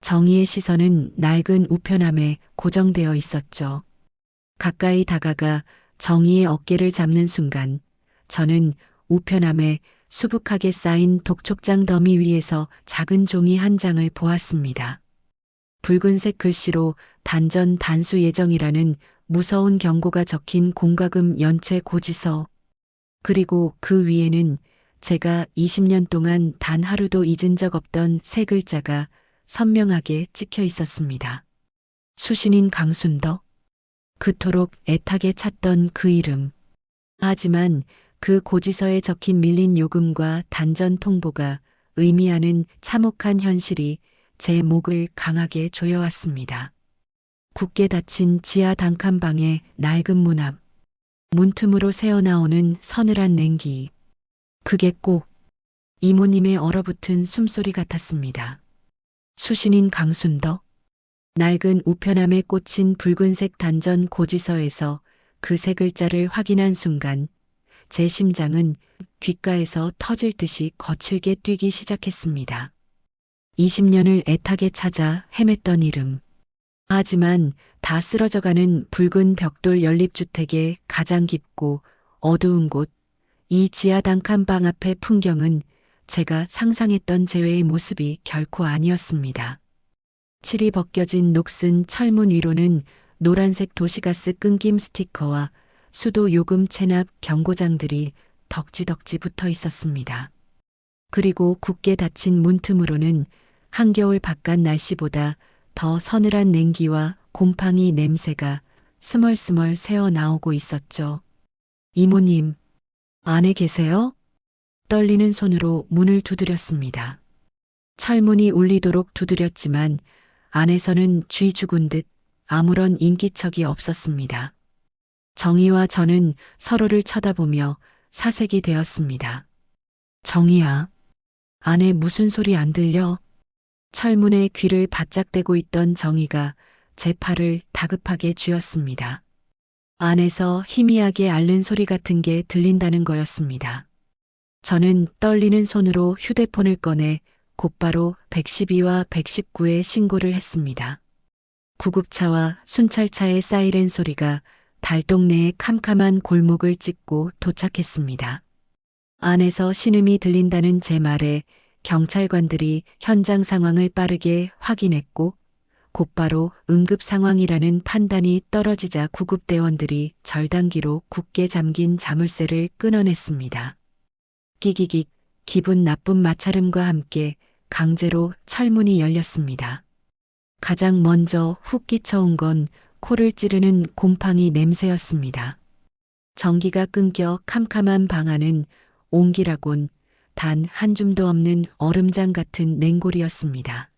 정희의 시선은 낡은 우편함에 고정되어 있었죠. 가까이 다가가 정희의 어깨를 잡는 순간 저는 우편함에 수북하게 쌓인 독촉장 더미 위에서 작은 종이 한 장을 보았습니다. 붉은색 글씨로 단전 단수 예정이라는 무서운 경고가 적힌 공과금 연체 고지서. 그리고 그 위에는 제가 20년 동안 단 하루도 잊은 적 없던 세 글자가 선명하게 찍혀 있었습니다. 수신인 강순덕. 그토록 애타게 찾던 그 이름. 하지만 그 고지서에 적힌 밀린 요금과 단전 통보가 의미하는 참혹한 현실이 제 목을 강하게 조여왔습니다. 굳게 닫힌 지하 단칸방의 낡은 문 앞. 문틈으로 새어나오는 서늘한 냉기. 그게 꼭 이모님의 얼어붙은 숨소리 같았습니다. 수신인 강순덕. 낡은 우편함에 꽂힌 붉은색 단전 고지서에서 그 세 글자를 확인한 순간 제 심장은 귓가에서 터질 듯이 거칠게 뛰기 시작했습니다. 20년을 애타게 찾아 헤맸던 이름. 하지만 다 쓰러져가는 붉은 벽돌 연립주택의 가장 깊고 어두운 곳, 이 지하 단칸방 앞의 풍경은 제가 상상했던 재회의 모습이 결코 아니었습니다. 칠이 벗겨진 녹슨 철문 위로는 노란색 도시가스 끊김 스티커와 수도 요금 체납 경고장들이 덕지덕지 붙어 있었습니다. 그리고 굳게 닫힌 문틈으로는 한겨울 바깥 날씨보다 더 서늘한 냉기와 곰팡이 냄새가 스멀스멀 새어 나오고 있었죠. 이모님, 안에 계세요? 떨리는 손으로 문을 두드렸습니다. 철문이 울리도록 두드렸지만 안에서는 쥐 죽은 듯 아무런 인기척이 없었습니다. 정희와 저는 서로를 쳐다보며 사색이 되었습니다. 정희야, 안에 무슨 소리 안 들려? 철문에 귀를 바짝 대고 있던 정희가 제 팔을 다급하게 쥐었습니다. 안에서 희미하게 앓는 소리 같은 게 들린다는 거였습니다. 저는 떨리는 손으로 휴대폰을 꺼내 곧바로 112와 119에 신고를 했습니다. 구급차와 순찰차의 사이렌 소리가 달동네의 캄캄한 골목을 찍고 도착했습니다. 안에서 신음이 들린다는 제 말에 경찰관들이 현장 상황을 빠르게 확인했고 곧바로 응급 상황이라는 판단이 떨어지자 구급대원들이 절단기로 굳게 잠긴 자물쇠를 끊어냈습니다. 끼기깃 기분 나쁜 마찰음과 함께 강제로 철문이 열렸습니다. 가장 먼저 훅 끼쳐온 건 코를 찌르는 곰팡이 냄새였습니다. 전기가 끊겨 캄캄한 방 안은 온기라곤 단 한 줌도 없는 얼음장 같은 냉골이었습니다.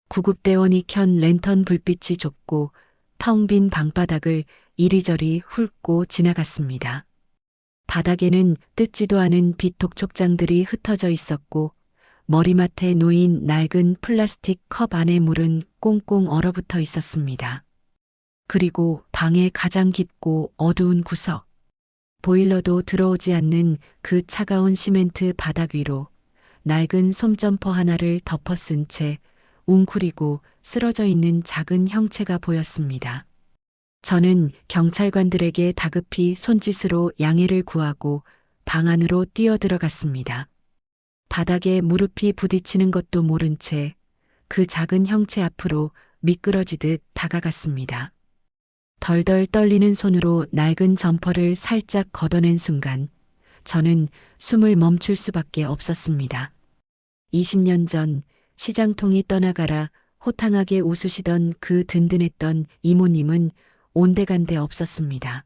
구급대원이 켠 랜턴 불빛이 좁고 텅 빈 방바닥을 이리저리 훑고 지나갔습니다. 바닥에는 뜯지도 않은 빛 독촉장들이 흩어져 있었고 머리맡에 놓인 낡은 플라스틱 컵 안의 물은 꽁꽁 얼어붙어 있었습니다. 그리고 방의 가장 깊고 어두운 구석, 보일러도 들어오지 않는 그 차가운 시멘트 바닥 위로 낡은 솜점퍼 하나를 덮어쓴 채 웅크리고 쓰러져 있는 작은 형체가 보였습니다. 저는 경찰관들에게 다급히 손짓으로 양해를 구하고 방 안으로 뛰어들어갔습니다. 바닥에 무릎이 부딪히는 것도 모른 채 그 작은 형체 앞으로 미끄러지듯 다가갔습니다. 덜덜 떨리는 손으로 낡은 점퍼를 살짝 걷어낸 순간 저는 숨을 멈출 수밖에 없었습니다. 20년 전 시장통이 떠나가라 호탕하게 웃으시던 그 든든했던 이모님은 온데간데 없었습니다.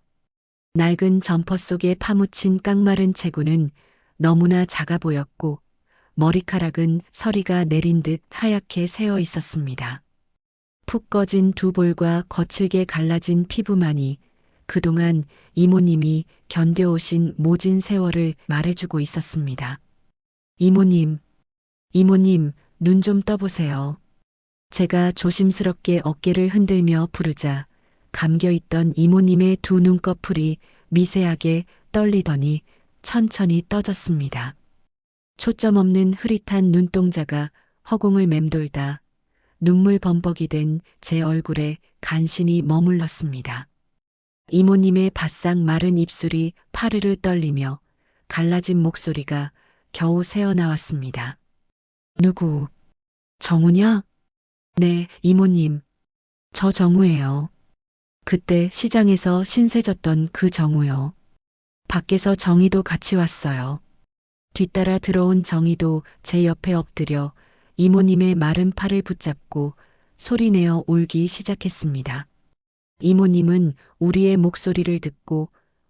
낡은 점퍼 속에 파묻힌 깡마른 체구는 너무나 작아 보였고 머리카락은 서리가 내린 듯 하얗게 새어 있었습니다. 푹 꺼진 두 볼과 거칠게 갈라진 피부만이 그동안 이모님이 견뎌오신 모진 세월을 말해주고 있었습니다. 이모님, 눈 좀 떠보세요. 제가 조심스럽게 어깨를 흔들며 부르자 감겨있던 이모님의 두 눈꺼풀이 미세하게 떨리더니 천천히 떠졌습니다. 초점 없는 흐릿한 눈동자가 허공을 맴돌다 눈물 범벅이 된 제 얼굴에 간신히 머물렀습니다. 이모님의 바싹 마른 입술이 파르르 떨리며 갈라진 목소리가 겨우 새어나왔습니다. 누구? 정우냐? 네, 이모님. 저 정우예요. 그때 시장에서 신세 졌던 그 정우요. 밖에서 정희도 같이 왔어요. 뒤따라 들어온 정희도 제 옆에 엎드려 이모님의 마른 팔을 붙잡고 소리내어 울기 시작했습니다. 이모님은 우리의 목소리를 듣고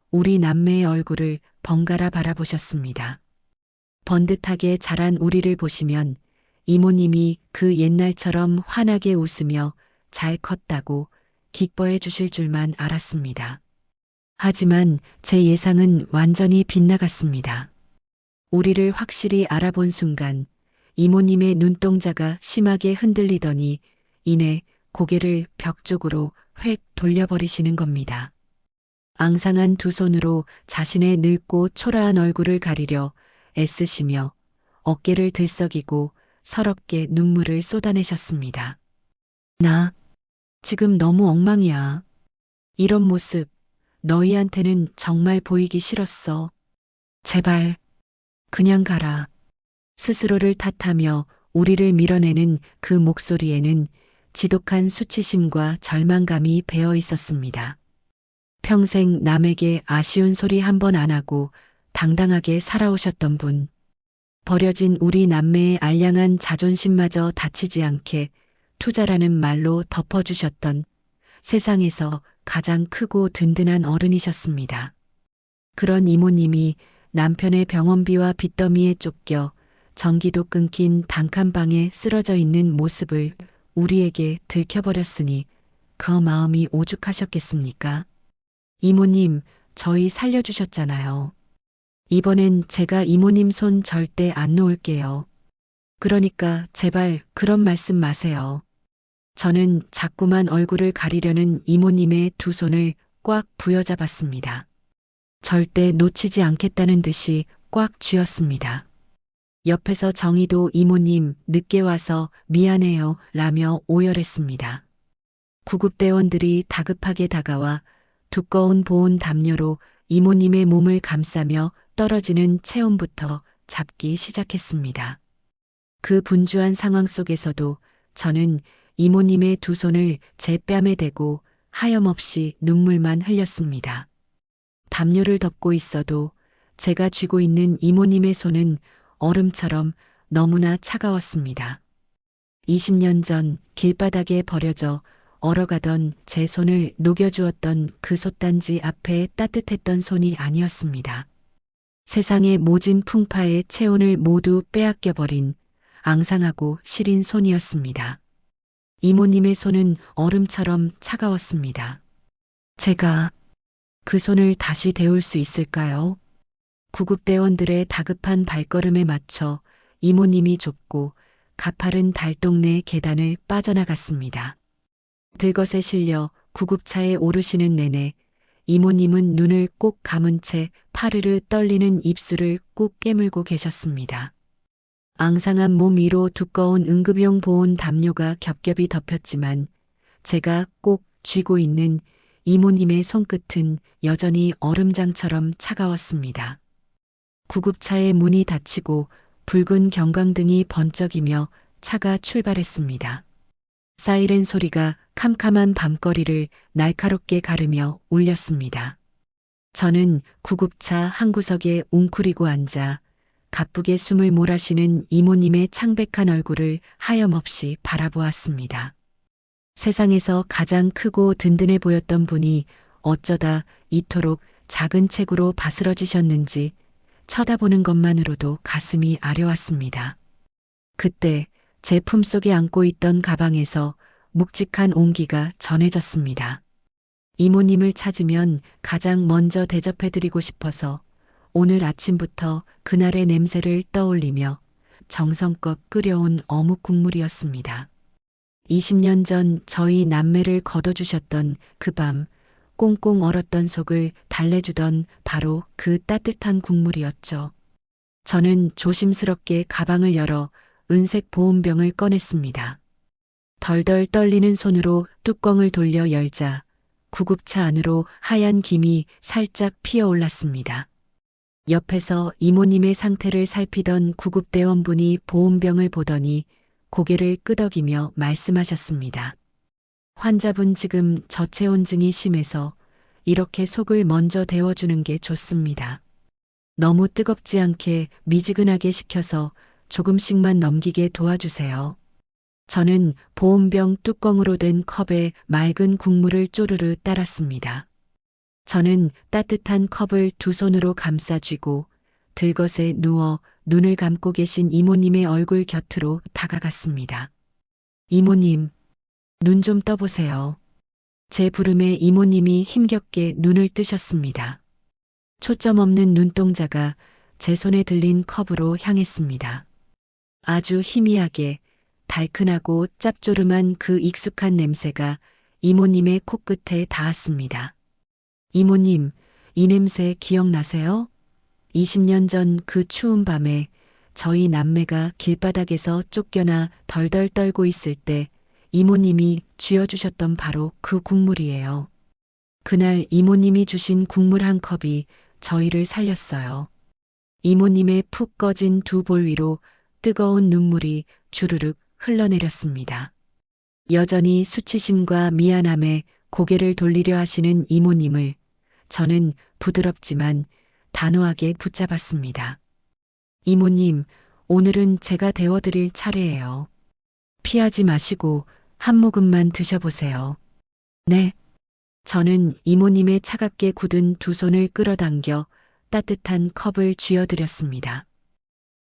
우리 남매의 얼굴을 번갈아 바라보셨습니다. 번듯하게 자란 우리를 보시면 이모님이 그 옛날처럼 환하게 웃으며 잘 컸다고 기뻐해 주실 줄만 알았습니다. 하지만 제 예상은 완전히 빗나갔습니다. 우리를 확실히 알아본 순간 이모님의 눈동자가 심하게 흔들리더니 이내 고개를 벽 쪽으로 획 돌려버리시는 겁니다. 앙상한 두 손으로 자신의 늙고 초라한 얼굴을 가리려 애쓰시며 어깨를 들썩이고 서럽게 눈물을 쏟아내셨습니다. 나 지금 너무 엉망이야. 이런 모습 너희한테는 정말 보이기 싫었어. 제발 그냥 가라. 스스로를 탓하며 우리를 밀어내는 그 목소리에는 지독한 수치심과 절망감이 배어 있었습니다. 평생 남에게 아쉬운 소리 한 번 안 하고 당당하게 살아오셨던 분. 버려진 우리 남매의 알량한 자존심마저 다치지 않게 투자라는 말로 덮어주셨던 세상에서 가장 크고 든든한 어른이셨습니다. 그런 이모님이 남편의 병원비와 빚더미에 쫓겨 전기도 끊긴 단칸방에 쓰러져 있는 모습을 우리에게 들켜버렸으니 그 마음이 오죽하셨겠습니까? 이모님, 저희 살려주셨잖아요. 이번엔 제가 이모님 손 절대 안 놓을게요. 그러니까 제발 그런 말씀 마세요. 저는 자꾸만 얼굴을 가리려는 이모님의 두 손을 꽉 부여잡았습니다. 절대 놓치지 않겠다는 듯이 꽉 쥐었습니다. 옆에서 정희도 이모님 늦게 와서 미안해요 라며 오열했습니다. 구급대원들이 다급하게 다가와 두꺼운 보온 담요로 이모님의 몸을 감싸며 떨어지는 체온부터 잡기 시작했습니다. 그 분주한 상황 속에서도 저는 이모님의 두 손을 제 뺨에 대고 하염없이 눈물만 흘렸습니다. 담요를 덮고 있어도 제가 쥐고 있는 이모님의 손은 얼음처럼 너무나 차가웠습니다. 20년 전 길바닥에 버려져 얼어가던 제 손을 녹여주었던 그 솥단지 앞에 따뜻했던 손이 아니었습니다. 세상의 모진 풍파의 체온을 모두 빼앗겨버린 앙상하고 시린 손이었습니다. 이모님의 손은 얼음처럼 차가웠습니다. 제가 그 손을 다시 데울 수 있을까요? 구급대원들의 다급한 발걸음에 맞춰 이모님이 좁고 가파른 달동네 계단을 빠져나갔습니다. 들것에 실려 구급차에 오르시는 내내 이모님은 눈을 꼭 감은 채 파르르 떨리는 입술을 꾹 깨물고 계셨습니다. 앙상한 몸 위로 두꺼운 응급용 보온 담요가 겹겹이 덮였지만 제가 꼭 쥐고 있는 이모님의 손끝은 여전히 얼음장처럼 차가웠습니다. 구급차의 문이 닫히고 붉은 경광등이 번쩍이며 차가 출발했습니다. 사이렌 소리가 캄캄한 밤거리를 날카롭게 가르며 울렸습니다. 저는 구급차 한 구석에 웅크리고 앉아 가쁘게 숨을 몰아쉬는 이모님의 창백한 얼굴을 하염없이 바라보았습니다. 세상에서 가장 크고 든든해 보였던 분이 어쩌다 이토록 작은 책으로 바스러지셨는지 쳐다보는 것만으로도 가슴이 아려왔습니다. 그때 제 품속에 안고 있던 가방에서 묵직한 온기가 전해졌습니다. 이모님을 찾으면 가장 먼저 대접해드리고 싶어서 오늘 아침부터 그날의 냄새를 떠올리며 정성껏 끓여온 어묵 국물이었습니다. 20년 전 저희 남매를 거둬주셨던 그 밤 꽁꽁 얼었던 속을 달래주던 바로 그 따뜻한 국물이었죠. 저는 조심스럽게 가방을 열어 은색 보온병을 꺼냈습니다. 덜덜 떨리는 손으로 뚜껑을 돌려 열자 구급차 안으로 하얀 김이 살짝 피어올랐습니다. 옆에서 이모님의 상태를 살피던 구급대원분이 보온병을 보더니 고개를 끄덕이며 말씀하셨습니다. 환자분 지금 저체온증이 심해서 이렇게 속을 먼저 데워주는 게 좋습니다. 너무 뜨겁지 않게 미지근하게 식혀서 조금씩만 넘기게 도와주세요. 저는 보온병 뚜껑으로 된 컵에 맑은 국물을 쪼르르 따랐습니다. 저는 따뜻한 컵을 두 손으로 감싸 쥐고 들것에 누워 눈을 감고 계신 이모님의 얼굴 곁으로 다가갔습니다. 이모님, 눈 좀 떠보세요. 제 부름에 이모님이 힘겹게 눈을 뜨셨습니다. 초점 없는 눈동자가 제 손에 들린 컵으로 향했습니다. 아주 희미하게 달큰하고 짭조름한 그 익숙한 냄새가 이모님의 코끝에 닿았습니다. 이모님, 이 냄새 기억나세요? 20년 전 그 추운 밤에 저희 남매가 길바닥에서 쫓겨나 덜덜 떨고 있을 때 이모님이 쥐어주셨던 바로 그 국물이에요. 그날 이모님이 주신 국물 한 컵이 저희를 살렸어요. 이모님의 푹 꺼진 두 볼 위로 뜨거운 눈물이 주르륵 흘러내렸습니다. 여전히 수치심과 미안함에 고개를 돌리려 하시는 이모님을 저는 부드럽지만 단호하게 붙잡았습니다. 이모님, 오늘은 제가 데워드릴 차례예요. 피하지 마시고 한 모금만 드셔보세요. 네. 저는 이모님의 차갑게 굳은 두 손을 끌어당겨 따뜻한 컵을 쥐어드렸습니다.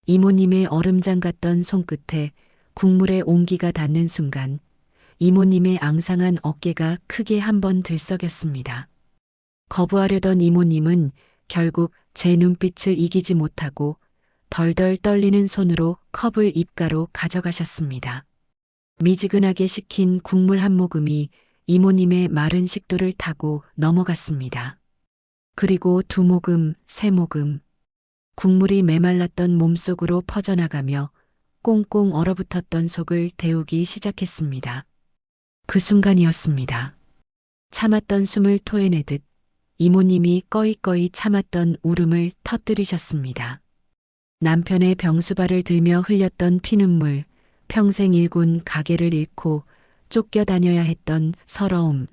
이모님의 얼음장 같던 손끝에 국물의 온기가 닿는 순간 이모님의 앙상한 어깨가 크게 한번 들썩였습니다. 거부하려던 이모님은 결국 제 눈빛을 이기지 못하고 덜덜 떨리는 손으로 컵을 입가로 가져가셨습니다. 미지근하게 식힌 국물 한 모금이 이모님의 마른 식도를 타고 넘어갔습니다. 그리고 두 모금, 세 모금. 국물이 메말랐던 몸속으로 퍼져나가며 꽁꽁 얼어붙었던 속을 데우기 시작했습니다. 그 순간이었습니다. 참았던 숨을 토해내듯 이모님이 꺼이꺼이 참았던 울음을 터뜨리셨습니다. 남편의 병수발을 들며 흘렸던 피눈물, 평생 일군 가게를 잃고 쫓겨다녀야 했던 서러움,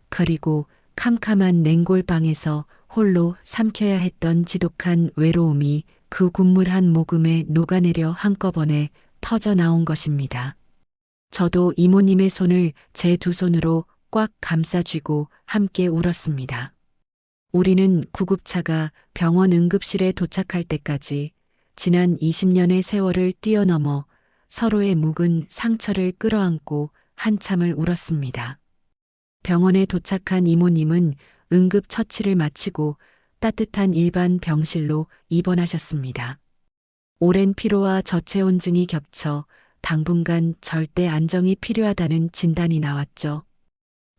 그리고 캄캄한 냉골방에서 홀로 삼켜야 했던 지독한 외로움이 그 국물 한 모금에 녹아내려 한꺼번에 터져나온 것입니다. 저도 이모님의 손을 제 두 손으로 꽉 감싸쥐고 함께 울었습니다. 우리는 구급차가 병원 응급실에 도착할 때까지 지난 20년의 세월을 뛰어넘어 서로의 묵은 상처를 끌어안고 한참을 울었습니다. 병원에 도착한 이모님은 응급 처치를 마치고 따뜻한 일반 병실로 입원하셨습니다. 오랜 피로와 저체온증이 겹쳐 당분간 절대 안정이 필요하다는 진단이 나왔죠.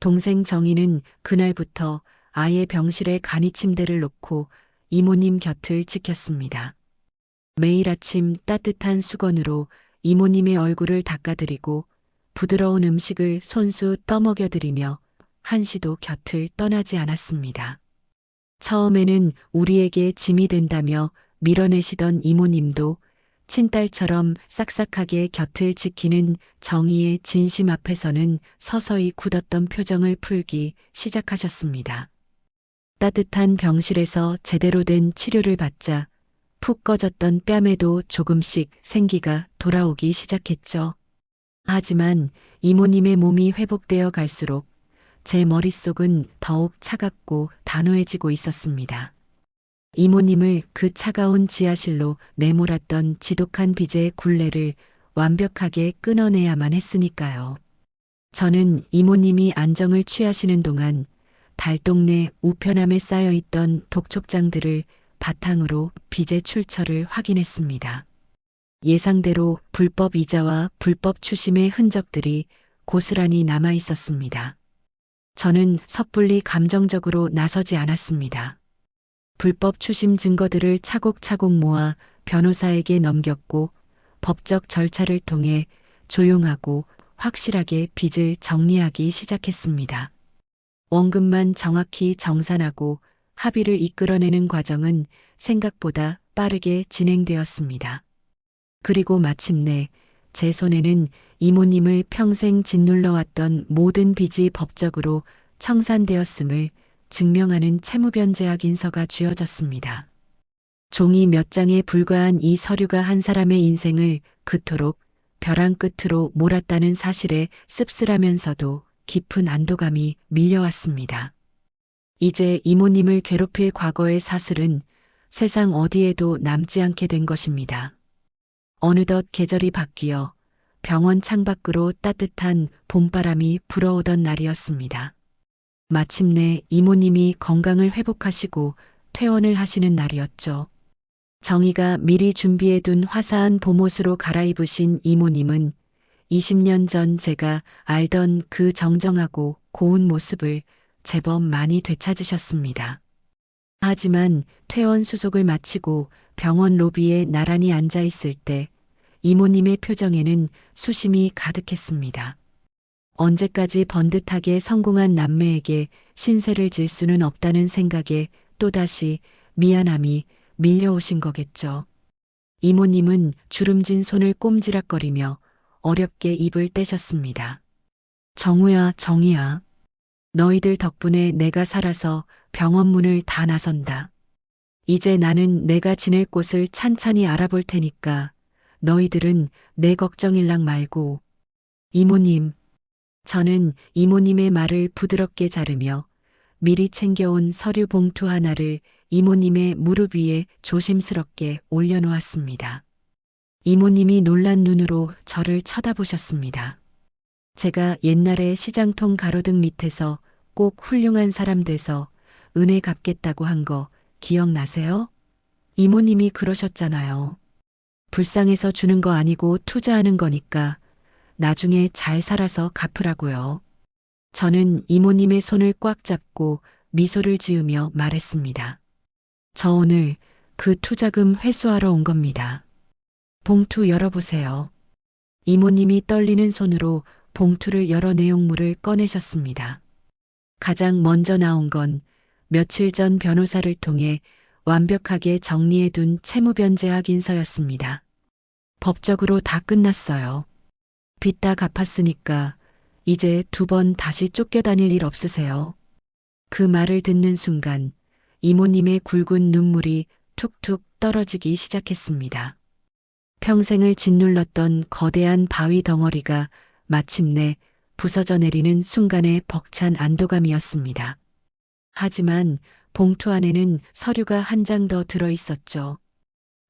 동생 정희는 그날부터 아예 병실에 간이 침대를 놓고 이모님 곁을 지켰습니다. 매일 아침 따뜻한 수건으로 이모님의 얼굴을 닦아드리고 부드러운 음식을 손수 떠먹여드리며 한시도 곁을 떠나지 않았습니다. 처음에는 우리에게 짐이 된다며 밀어내시던 이모님도 친딸처럼 싹싹하게 곁을 지키는 정의의 진심 앞에서는 서서히 굳었던 표정을 풀기 시작하셨습니다. 따뜻한 병실에서 제대로 된 치료를 받자 푹 꺼졌던 뺨에도 조금씩 생기가 돌아오기 시작했죠. 하지만 이모님의 몸이 회복되어 갈수록 제 머릿속은 더욱 차갑고 단호해지고 있었습니다. 이모님을 그 차가운 지하실로 내몰았던 지독한 빚의 굴레를 완벽하게 끊어내야만 했으니까요. 저는 이모님이 안정을 취하시는 동안 달동네 우편함에 쌓여있던 독촉장들을 바탕으로 빚의 출처를 확인했습니다. 예상대로 불법 이자와 불법 추심의 흔적들이 고스란히 남아 있었습니다. 저는 섣불리 감정적으로 나서지 않았습니다. 불법 추심 증거들을 차곡차곡 모아 변호사에게 넘겼고 법적 절차를 통해 조용하고 확실하게 빚을 정리하기 시작했습니다. 원금만 정확히 정산하고 합의를 이끌어내는 과정은 생각보다 빠르게 진행되었습니다. 그리고 마침내 제 손에는 이모님을 평생 짓눌러왔던 모든 빚이 법적으로 청산되었음을 증명하는 채무변제 인서가 쥐어졌습니다. 종이 몇 장에 불과한 이 서류가 한 사람의 인생을 그토록 벼랑 끝으로 몰았다는 사실에 씁쓸하면서도 깊은 안도감이 밀려왔습니다. 이제 이모님을 괴롭힐 과거의 사슬은 세상 어디에도 남지 않게 된 것입니다. 어느덧 계절이 바뀌어 병원 창밖으로 따뜻한 봄바람이 불어오던 날이었습니다. 마침내 이모님이 건강을 회복하시고 퇴원을 하시는 날이었죠. 정희가 미리 준비해둔 화사한 봄옷으로 갈아입으신 이모님은 20년 전 제가 알던 그 정정하고 고운 모습을 제법 많이 되찾으셨습니다. 하지만 퇴원 수속을 마치고 병원 로비에 나란히 앉아 있을 때 이모님의 표정에는 수심이 가득했습니다. 언제까지 번듯하게 성공한 남매에게 신세를 질 수는 없다는 생각에 또다시 미안함이 밀려오신 거겠죠. 이모님은 주름진 손을 꼼지락거리며 어렵게 입을 떼셨습니다. 정우야, 정희야. 너희들 덕분에 내가 살아서 병원 문을 다 나선다. 이제 나는 내가 지낼 곳을 찬찬히 알아볼 테니까 너희들은 내 걱정일랑 말고. 이모님. 저는 이모님의 말을 부드럽게 자르며 미리 챙겨온 서류 봉투 하나를 이모님의 무릎 위에 조심스럽게 올려놓았습니다. 이모님이 놀란 눈으로 저를 쳐다보셨습니다. 제가 옛날에 시장통 가로등 밑에서 꼭 훌륭한 사람 돼서 은혜 갚겠다고 한 거 기억나세요? 이모님이 그러셨잖아요. 불쌍해서 주는 거 아니고 투자하는 거니까 나중에 잘 살아서 갚으라고요. 저는 이모님의 손을 꽉 잡고 미소를 지으며 말했습니다. 저 오늘 그 투자금 회수하러 온 겁니다. 봉투 열어보세요. 이모님이 떨리는 손으로 봉투를 열어 내용물을 꺼내셨습니다. 가장 먼저 나온 건 며칠 전 변호사를 통해 완벽하게 정리해둔 채무변제 확인서였습니다. 법적으로 다 끝났어요. 빚 다 갚았으니까 이제 2번 다시 쫓겨다닐 일 없으세요. 그 말을 듣는 순간 이모님의 굵은 눈물이 툭툭 떨어지기 시작했습니다. 평생을 짓눌렀던 거대한 바위 덩어리가 마침내 부서져 내리는 순간의 벅찬 안도감이었습니다. 하지만 봉투 안에는 서류가 한 장 더 들어 있었죠.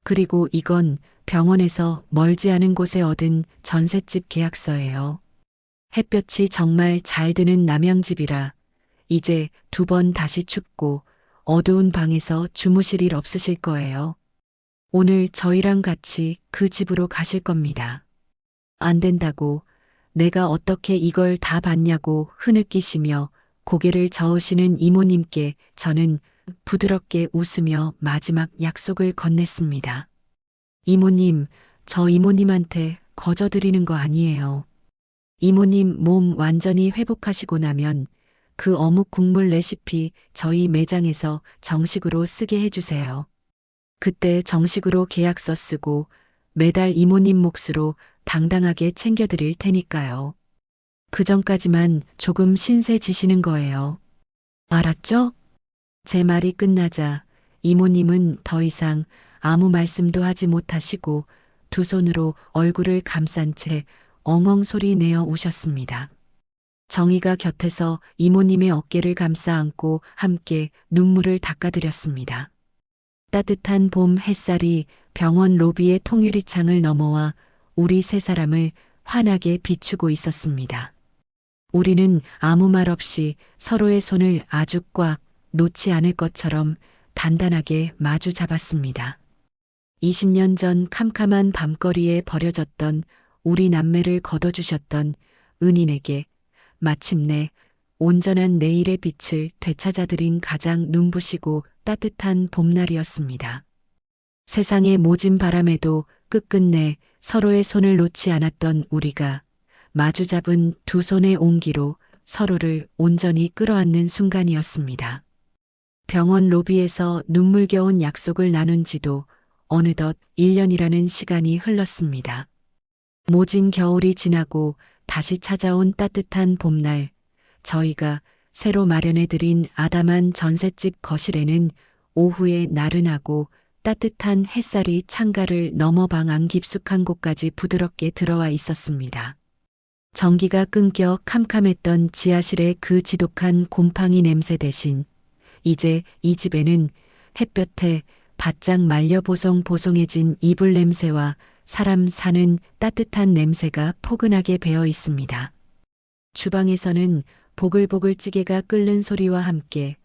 그리고 이건 병원에서 멀지 않은 곳에 얻은 전셋집 계약서예요. 햇볕이 정말 잘 드는 남양집이라 이제 2번 다시 춥고 어두운 방에서 주무실 일 없으실 거예요. 오늘 저희랑 같이 그 집으로 가실 겁니다. 안 된다고 내가 어떻게 이걸 다 받냐고 흐느끼시며 고개를 저으시는 이모님께 저는 부드럽게 웃으며 마지막 약속을 건넸습니다. 이모님, 저 이모님한테 거저드리는 거 아니에요. 이모님 몸 완전히 회복하시고 나면 그 어묵 국물 레시피 저희 매장에서 정식으로 쓰게 해주세요. 그때 정식으로 계약서 쓰고 매달 이모님 몫으로 당당하게 챙겨드릴 테니까요. 그 전까지만 조금 신세 지시는 거예요. 알았죠? 제 말이 끝나자 이모님은 더 이상 아무 말씀도 하지 못하시고 두 손으로 얼굴을 감싼 채 엉엉 소리 내어 우셨습니다. 정희가 곁에서 이모님의 어깨를 감싸 안고 함께 눈물을 닦아드렸습니다. 따뜻한 봄 햇살이 병원 로비의 통유리창을 넘어와 우리 세 사람을 환하게 비추고 있었습니다. 우리는 아무 말 없이 서로의 손을 아주 꽉 놓지 않을 것처럼 단단하게 마주 잡았습니다. 20년 전 캄캄한 밤거리에 버려졌던 우리 남매를 걷어주셨던 은인에게 마침내 온전한 내일의 빛을 되찾아드린 가장 눈부시고 따뜻한 봄날이었습니다. 세상의 모진 바람에도 끝끝내 서로의 손을 놓지 않았던 우리가 마주 잡은 두 손의 온기로 서로를 온전히 끌어안는 순간이었습니다. 병원 로비에서 눈물겨운 약속을 나눈 지도 어느덧 1년이라는 시간이 흘렀습니다. 모진 겨울이 지나고 다시 찾아온 따뜻한 봄날, 저희가 새로 마련해드린 아담한 전셋집 거실에는 오후에 나른하고 따뜻한 햇살이 창가를 넘어 방 안 깊숙한 곳까지 부드럽게 들어와 있었습니다. 전기가 끊겨 캄캄했던 지하실의 그 지독한 곰팡이 냄새 대신 이제 이 집에는 햇볕에 바짝 말려 보송보송해진 이불 냄새와 사람 사는 따뜻한 냄새가 포근하게 배어 있습니다. 주방에서는 보글보글 찌개가 끓는 소리와 함께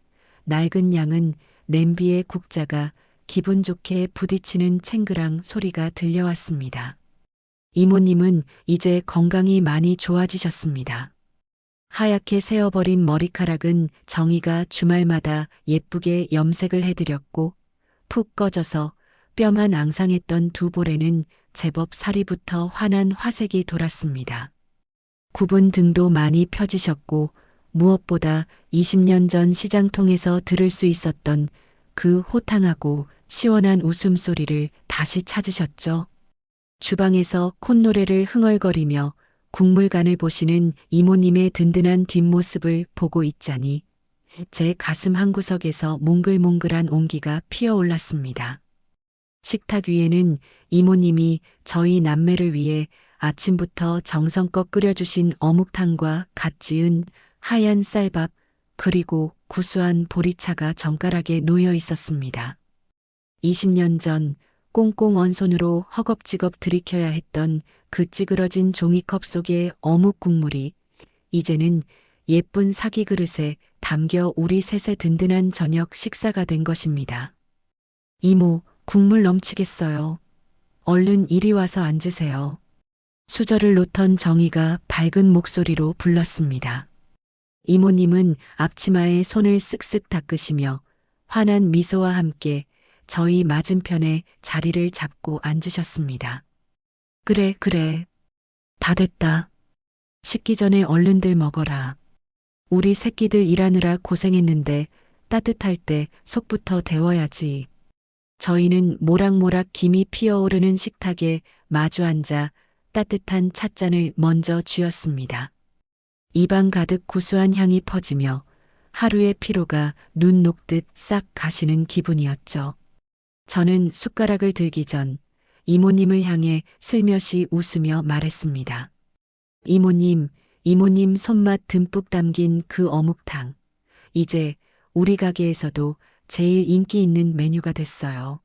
낡은 양은 냄비의 국자가 기분 좋게 부딪히는 챙그랑 소리가 들려왔습니다. 이모님은 이제 건강이 많이 좋아지셨습니다. 하얗게 새어버린 머리카락은 정희가 주말마다 예쁘게 염색을 해드렸고 푹 꺼져서 뼈만 앙상했던 두 볼에는 제법 살이 붙어 환한 화색이 돌았습니다. 굽은 등도 많이 펴지셨고 무엇보다 20년 전 시장통에서 들을 수 있었던 그 호탕하고 시원한 웃음소리를 다시 찾으셨죠. 주방에서 콧노래를 흥얼거리며 국물간을 보시는 이모님의 든든한 뒷모습을 보고 있자니 제 가슴 한구석에서 몽글몽글한 온기가 피어올랐습니다. 식탁 위에는 이모님이 저희 남매를 위해 아침부터 정성껏 끓여주신 어묵탕과 갓 지은 하얀 쌀밥 그리고 구수한 보리차가 정가락에 놓여 있었습니다. 20년 전 꽁꽁 언 손으로 허겁지겁 들이켜야 했던 그 찌그러진 종이컵 속의 어묵 국물이 이제는 예쁜 사기 그릇에 담겨 우리 셋의 든든한 저녁 식사가 된 것입니다. 이모, 국물 넘치겠어요. 얼른 이리 와서 앉으세요. 수저를 놓던 정희가 밝은 목소리로 불렀습니다. 이모님은 앞치마에 손을 쓱쓱 닦으시며 환한 미소와 함께 저희 맞은편에 자리를 잡고 앉으셨습니다. 그래, 그래. 다 됐다. 식기 전에 얼른들 먹어라. 우리 새끼들 일하느라 고생했는데 따뜻할 때 속부터 데워야지. 저희는 모락모락 김이 피어오르는 식탁에 마주 앉아 따뜻한 찻잔을 먼저 쥐었습니다. 입안 가득 구수한 향이 퍼지며 하루의 피로가 눈 녹듯 싹 가시는 기분이었죠. 저는 숟가락을 들기 전 이모님을 향해 슬며시 웃으며 말했습니다. 이모님 손맛 듬뿍 담긴 그 어묵탕. 이제 우리 가게에서도 제일 인기 있는 메뉴가 됐어요.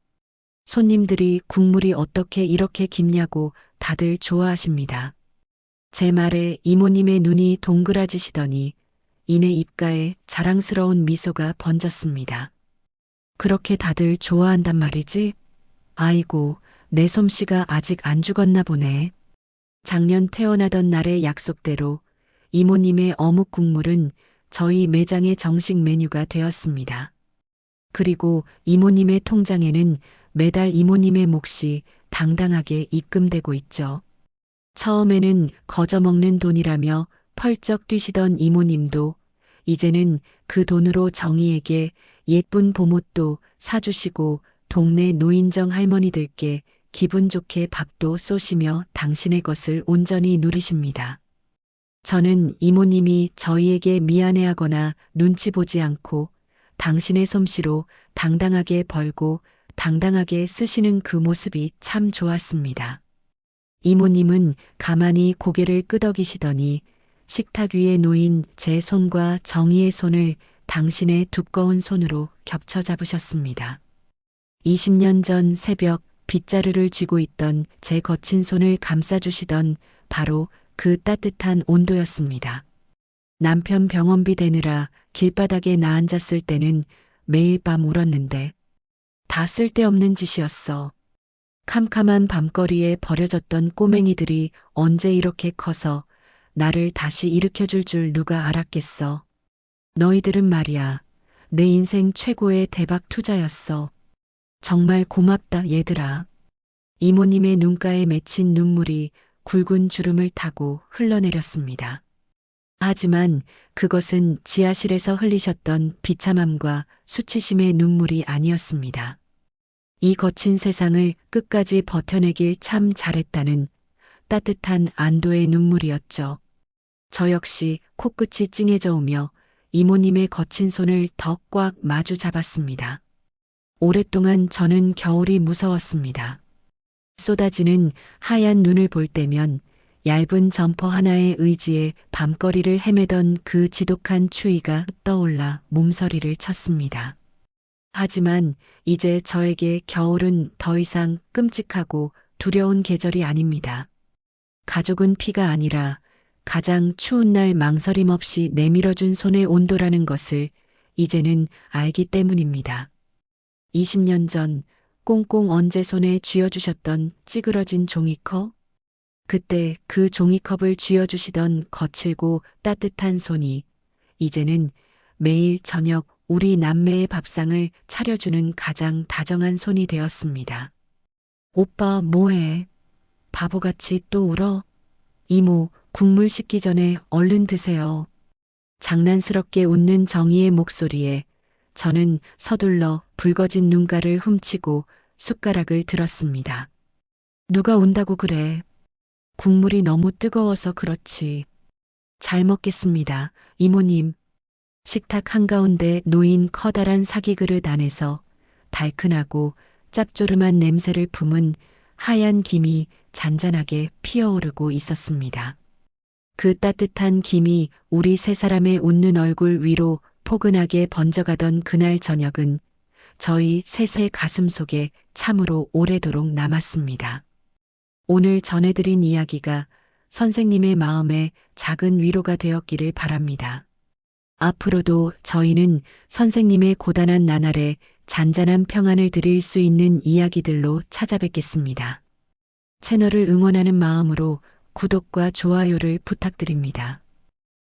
손님들이 국물이 어떻게 이렇게 깊냐고 다들 좋아하십니다. 제 말에 이모님의 눈이 동그라지시더니 이내 입가에 자랑스러운 미소가 번졌습니다. 그렇게 다들 좋아한단 말이지? 아이고, 내 솜씨가 아직 안 죽었나 보네. 작년 태어나던 날의 약속대로 이모님의 어묵 국물은 저희 매장의 정식 메뉴가 되었습니다. 그리고 이모님의 통장에는 매달 이모님의 몫이 당당하게 입금되고 있죠. 처음에는 거저 먹는 돈이라며 펄쩍 뛰시던 이모님도 이제는 그 돈으로 정희에게 예쁜 봄옷도 사주시고 동네 노인정 할머니들께 기분 좋게 밥도 쏘시며 당신의 것을 온전히 누리십니다. 저는 이모님이 저희에게 미안해하거나 눈치 보지 않고 당신의 솜씨로 당당하게 벌고 당당하게 쓰시는 그 모습이 참 좋았습니다. 이모님은 가만히 고개를 끄덕이시더니 식탁 위에 놓인 제 손과 정희의 손을 당신의 두꺼운 손으로 겹쳐 잡으셨습니다. 20년 전 새벽 빗자루를 쥐고 있던 제 거친 손을 감싸주시던 바로 그 따뜻한 온도였습니다. 남편 병원비 대느라 길바닥에 나앉았을 때는 매일 밤 울었는데 다 쓸데없는 짓이었어. 캄캄한 밤거리에 버려졌던 꼬맹이들이 언제 이렇게 커서 나를 다시 일으켜줄 줄 누가 알았겠어. 너희들은 말이야, 내 인생 최고의 대박 투자였어. 정말 고맙다 얘들아. 이모님의 눈가에 맺힌 눈물이 굵은 주름을 타고 흘러내렸습니다. 하지만 그것은 지하실에서 흘리셨던 비참함과 수치심의 눈물이 아니었습니다. 이 거친 세상을 끝까지 버텨내길 참 잘했다는 따뜻한 안도의 눈물이었죠. 저 역시 코끝이 찡해져 오며 이모님의 거친 손을 더 꽉 마주 잡았습니다. 오랫동안 저는 겨울이 무서웠습니다. 쏟아지는 하얀 눈을 볼 때면 얇은 점퍼 하나의 의지에 밤거리를 헤매던 그 지독한 추위가 떠올라 몸서리를 쳤습니다. 하지만 이제 저에게 겨울은 더 이상 끔찍하고 두려운 계절이 아닙니다. 가족은 피가 아니라 가장 추운 날 망설임 없이 내밀어준 손의 온도라는 것을 이제는 알기 때문입니다. 20년 전 꽁꽁 언제 손에 쥐어주셨던 찌그러진 종이컵? 그때 그 종이컵을 쥐어주시던 거칠고 따뜻한 손이 이제는 매일 저녁 우리 남매의 밥상을 차려주는 가장 다정한 손이 되었습니다. 오빠 뭐해? 바보같이 또 울어? 이모, 국물 식기 전에 얼른 드세요. 장난스럽게 웃는 정희의 목소리에 저는 서둘러 붉어진 눈가를 훔치고 숟가락을 들었습니다. 누가 온다고 그래? 국물이 너무 뜨거워서 그렇지. 잘 먹겠습니다, 이모님. 식탁 한가운데 놓인 커다란 사기 그릇 안에서 달큰하고 짭조름한 냄새를 품은 하얀 김이 잔잔하게 피어오르고 있었습니다. 그 따뜻한 김이 우리 세 사람의 웃는 얼굴 위로 포근하게 번져가던 그날 저녁은 저희 셋의 가슴 속에 참으로 오래도록 남았습니다. 오늘 전해드린 이야기가 선생님의 마음에 작은 위로가 되었기를 바랍니다. 앞으로도 저희는 선생님의 고단한 나날에 잔잔한 평안을 드릴 수 있는 이야기들로 찾아뵙겠습니다. 채널을 응원하는 마음으로 구독과 좋아요를 부탁드립니다.